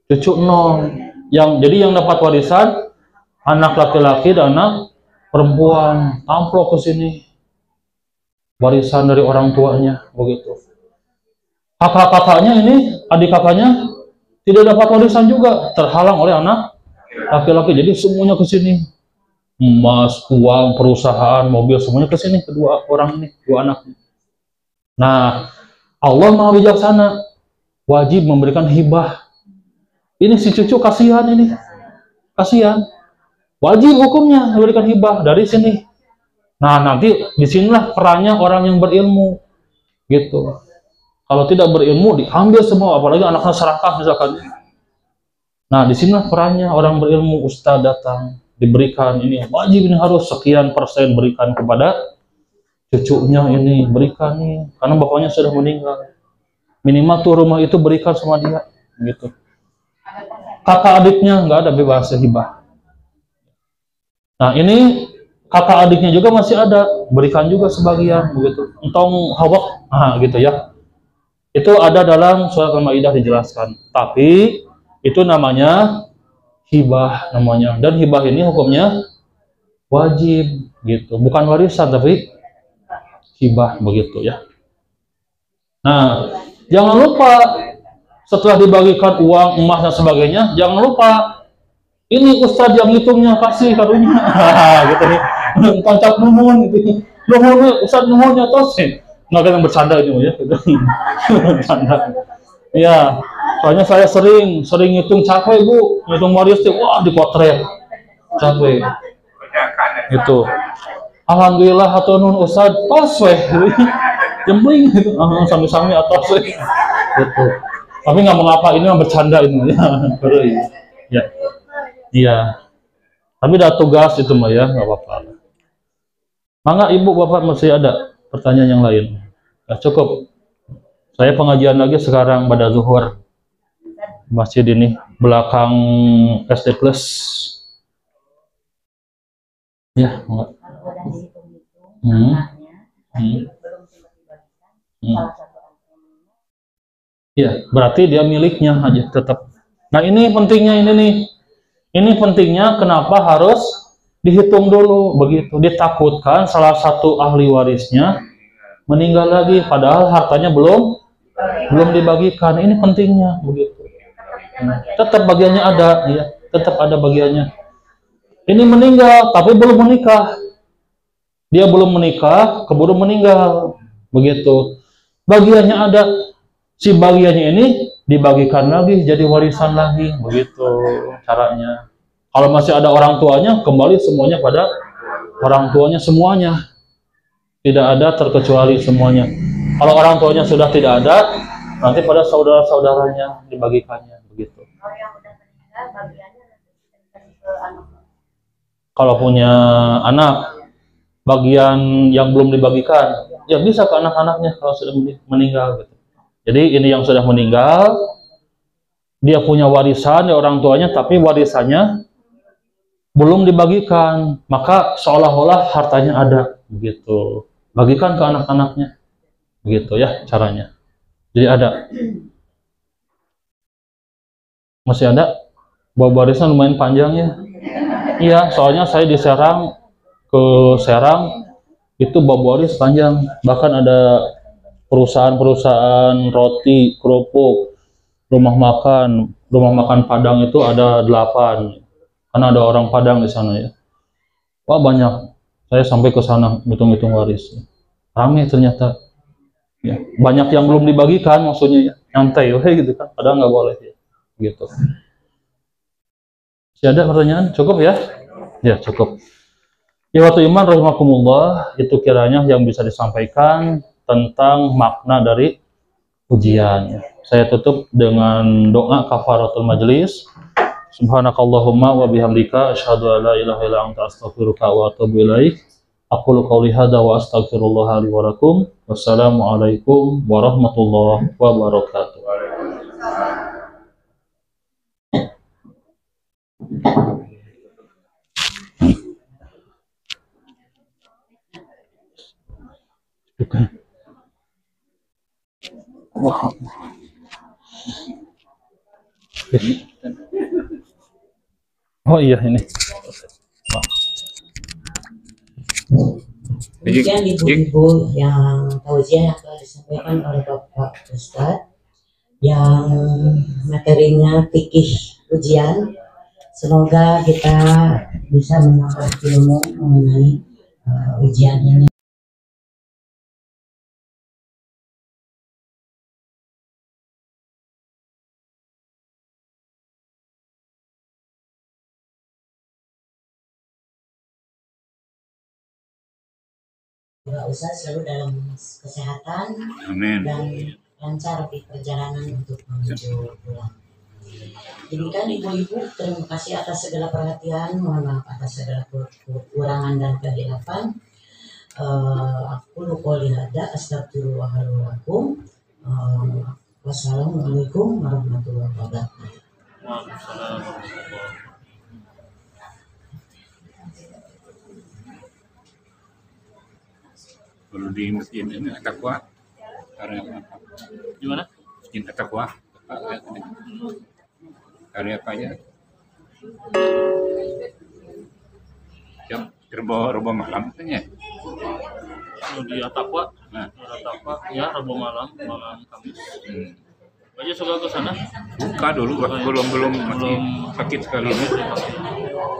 Speaker 1: Cucu nol. Jadi yang dapat warisan anak laki-laki dan anak perempuan. Amplop ke sini. Warisan dari orang tuanya begitu. Kakak-kakaknya ini, adik kakaknya tidak dapat warisan juga, terhalang oleh anak laki-laki. Jadi semuanya ke sini. Emas, uang, perusahaan, mobil, semuanya ke sini kedua orang ini, 2 anak. Nah, Allah Maha Bijaksana, wajib memberikan hibah. Ini si cucu kasihan ini. Kasihan. Wajib hukumnya memberikan hibah dari sini. Nah, nanti disinilah perannya orang yang berilmu. Gitu. Kalau tidak berilmu, diambil semua, apalagi anaknya serakah misalkan. Nah, disinilah perannya orang berilmu, ustaz datang, diberikan ini, wajib ini harus sekian persen berikan kepada cucunya ini, berikan nih, karena bapaknya sudah meninggal. Minimal tuh rumah itu berikan sama dia, gitu. Kakak adiknya nggak ada bebas hibah. Nah, ini kakak adiknya juga masih ada, berikan juga sebagian, begitu. Entong hawak, gitu ya. Itu ada dalam surat Al-Maidah dijelaskan. Tapi itu namanya hibah namanya. Dan hibah ini hukumnya wajib gitu. Bukan warisan tapi hibah begitu ya. Nah, jangan lupa setelah dibagikan uang, emas dan sebagainya, jangan lupa ini ustadz yang hitungnya kasih karunya. Gitu nih. Pancak nuhun gitu. Nuhun ustadz nuhunnya tos. Nggak yang bercanda ini ya, bercanda. Iya, soalnya saya sering hitung capek Bu, hitung waris wah dipotret, capek. Itu. Alhamdulillah hatunun ustad tos weh, jembling gitu, sami-sami atas weh, gitu. Tapi nggak mengapa ini bercanda ini ya, iya. Tapi ada tugas itu mah ya, nggak apa-apa. Mangga Ibu Bapak masih ada pertanyaan yang lain? Nah, cukup. Saya pengajian lagi sekarang pada zuhur. Masjid ini belakang SD Plus. Ya, enggak. Ya, berarti dia miliknya aja tetap. Nah, ini pentingnya ini nih. Ini pentingnya kenapa harus dihitung dulu begitu. Ditakutkan salah satu ahli warisnya meninggal lagi padahal hartanya belum dibagikan. Ini pentingnya begitu. Tetap bagiannya ada ya, tetap ada bagiannya. Ini meninggal tapi belum menikah. Dia belum menikah, keburu meninggal. Begitu. Bagiannya ada. Si bagiannya ini dibagikan lagi jadi warisan lagi, begitu caranya. Kalau masih ada orang tuanya, kembali semuanya pada orang tuanya semuanya. Tidak ada terkecuali semuanya. Kalau orang tuanya sudah tidak ada, nanti pada saudara-saudaranya dibagikannya begitu.
Speaker 2: Kalau yang udah meninggal, bagiannya ke anak.
Speaker 1: Kalau punya anak, bagian yang belum dibagikan, ya bisa ke anak-anaknya kalau sudah meninggal. Gitu. Jadi ini yang sudah meninggal, dia punya warisan dari orang tuanya, tapi warisannya belum dibagikan, maka seolah-olah hartanya ada, begitu. Bagikan ke anak-anaknya, begitu ya caranya. Jadi ada, masih ada, bawa warisan lumayan panjang ya. Iya, soalnya saya di Serang, ke Serang itu bawa waris panjang, bahkan ada perusahaan-perusahaan roti, kerupuk, rumah makan Padang itu ada 8. Karena ada orang Padang di sana ya. Wah banyak. Saya sampai ke sana hitung-hitung waris. Ramai ternyata. Ya, banyak yang belum dibagikan maksudnya ya. Nyantai gitu kan. Padahal nggak boleh ya. Gitu. Masih ada pertanyaan? Cukup ya? Ya cukup. Ya waktu iman rahimakumullah, itu kiranya yang bisa disampaikan tentang makna dari ujian. Saya tutup dengan doa kafaratul majlis. Subhanakallahumma wa bihamdika asyhadu an la ilaha illa anta astaghfiruka wa atubu ilaik. Aqulu qouli hadza wa astaghfirullah li wa lakum. Wassalamu alaikum warahmatullahi wabarakatuh. Wah. Oh iya ini.
Speaker 2: Demikian ibu-ibu yang tausiah yang telah disampaikan oleh Bapak Ustadz yang materinya fikih ujian. Semoga kita bisa menambah ilmu mengenai ujian ini. Usaha selalu dalam kesehatan.
Speaker 3: Amin.
Speaker 2: Dan lancar di perjalanan untuk menuju pulang. Demikian ibu-ibu, terima kasih atas segala perhatian, mohon maaf atas segala kekurangan dan kehilapan. Aku qouli hadza astaghfirullahaladzim lakum. Wassalamualaikum warahmatullahi wabarakatuh.
Speaker 3: Kalau di masjid ini takwa, karya apa?
Speaker 1: Gimana?
Speaker 3: Masjid takwa, karya apa aja? Yang terbawa malam katanya.
Speaker 1: Di Atapwa,
Speaker 3: Nah,
Speaker 1: ya Rabu malam Kamis. Aja suka ke sana?
Speaker 3: buka dulu, belum masih sakit sekali.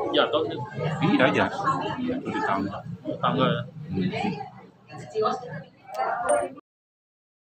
Speaker 1: Jatuh
Speaker 3: Iya aja, di tangga.
Speaker 1: tangga ya.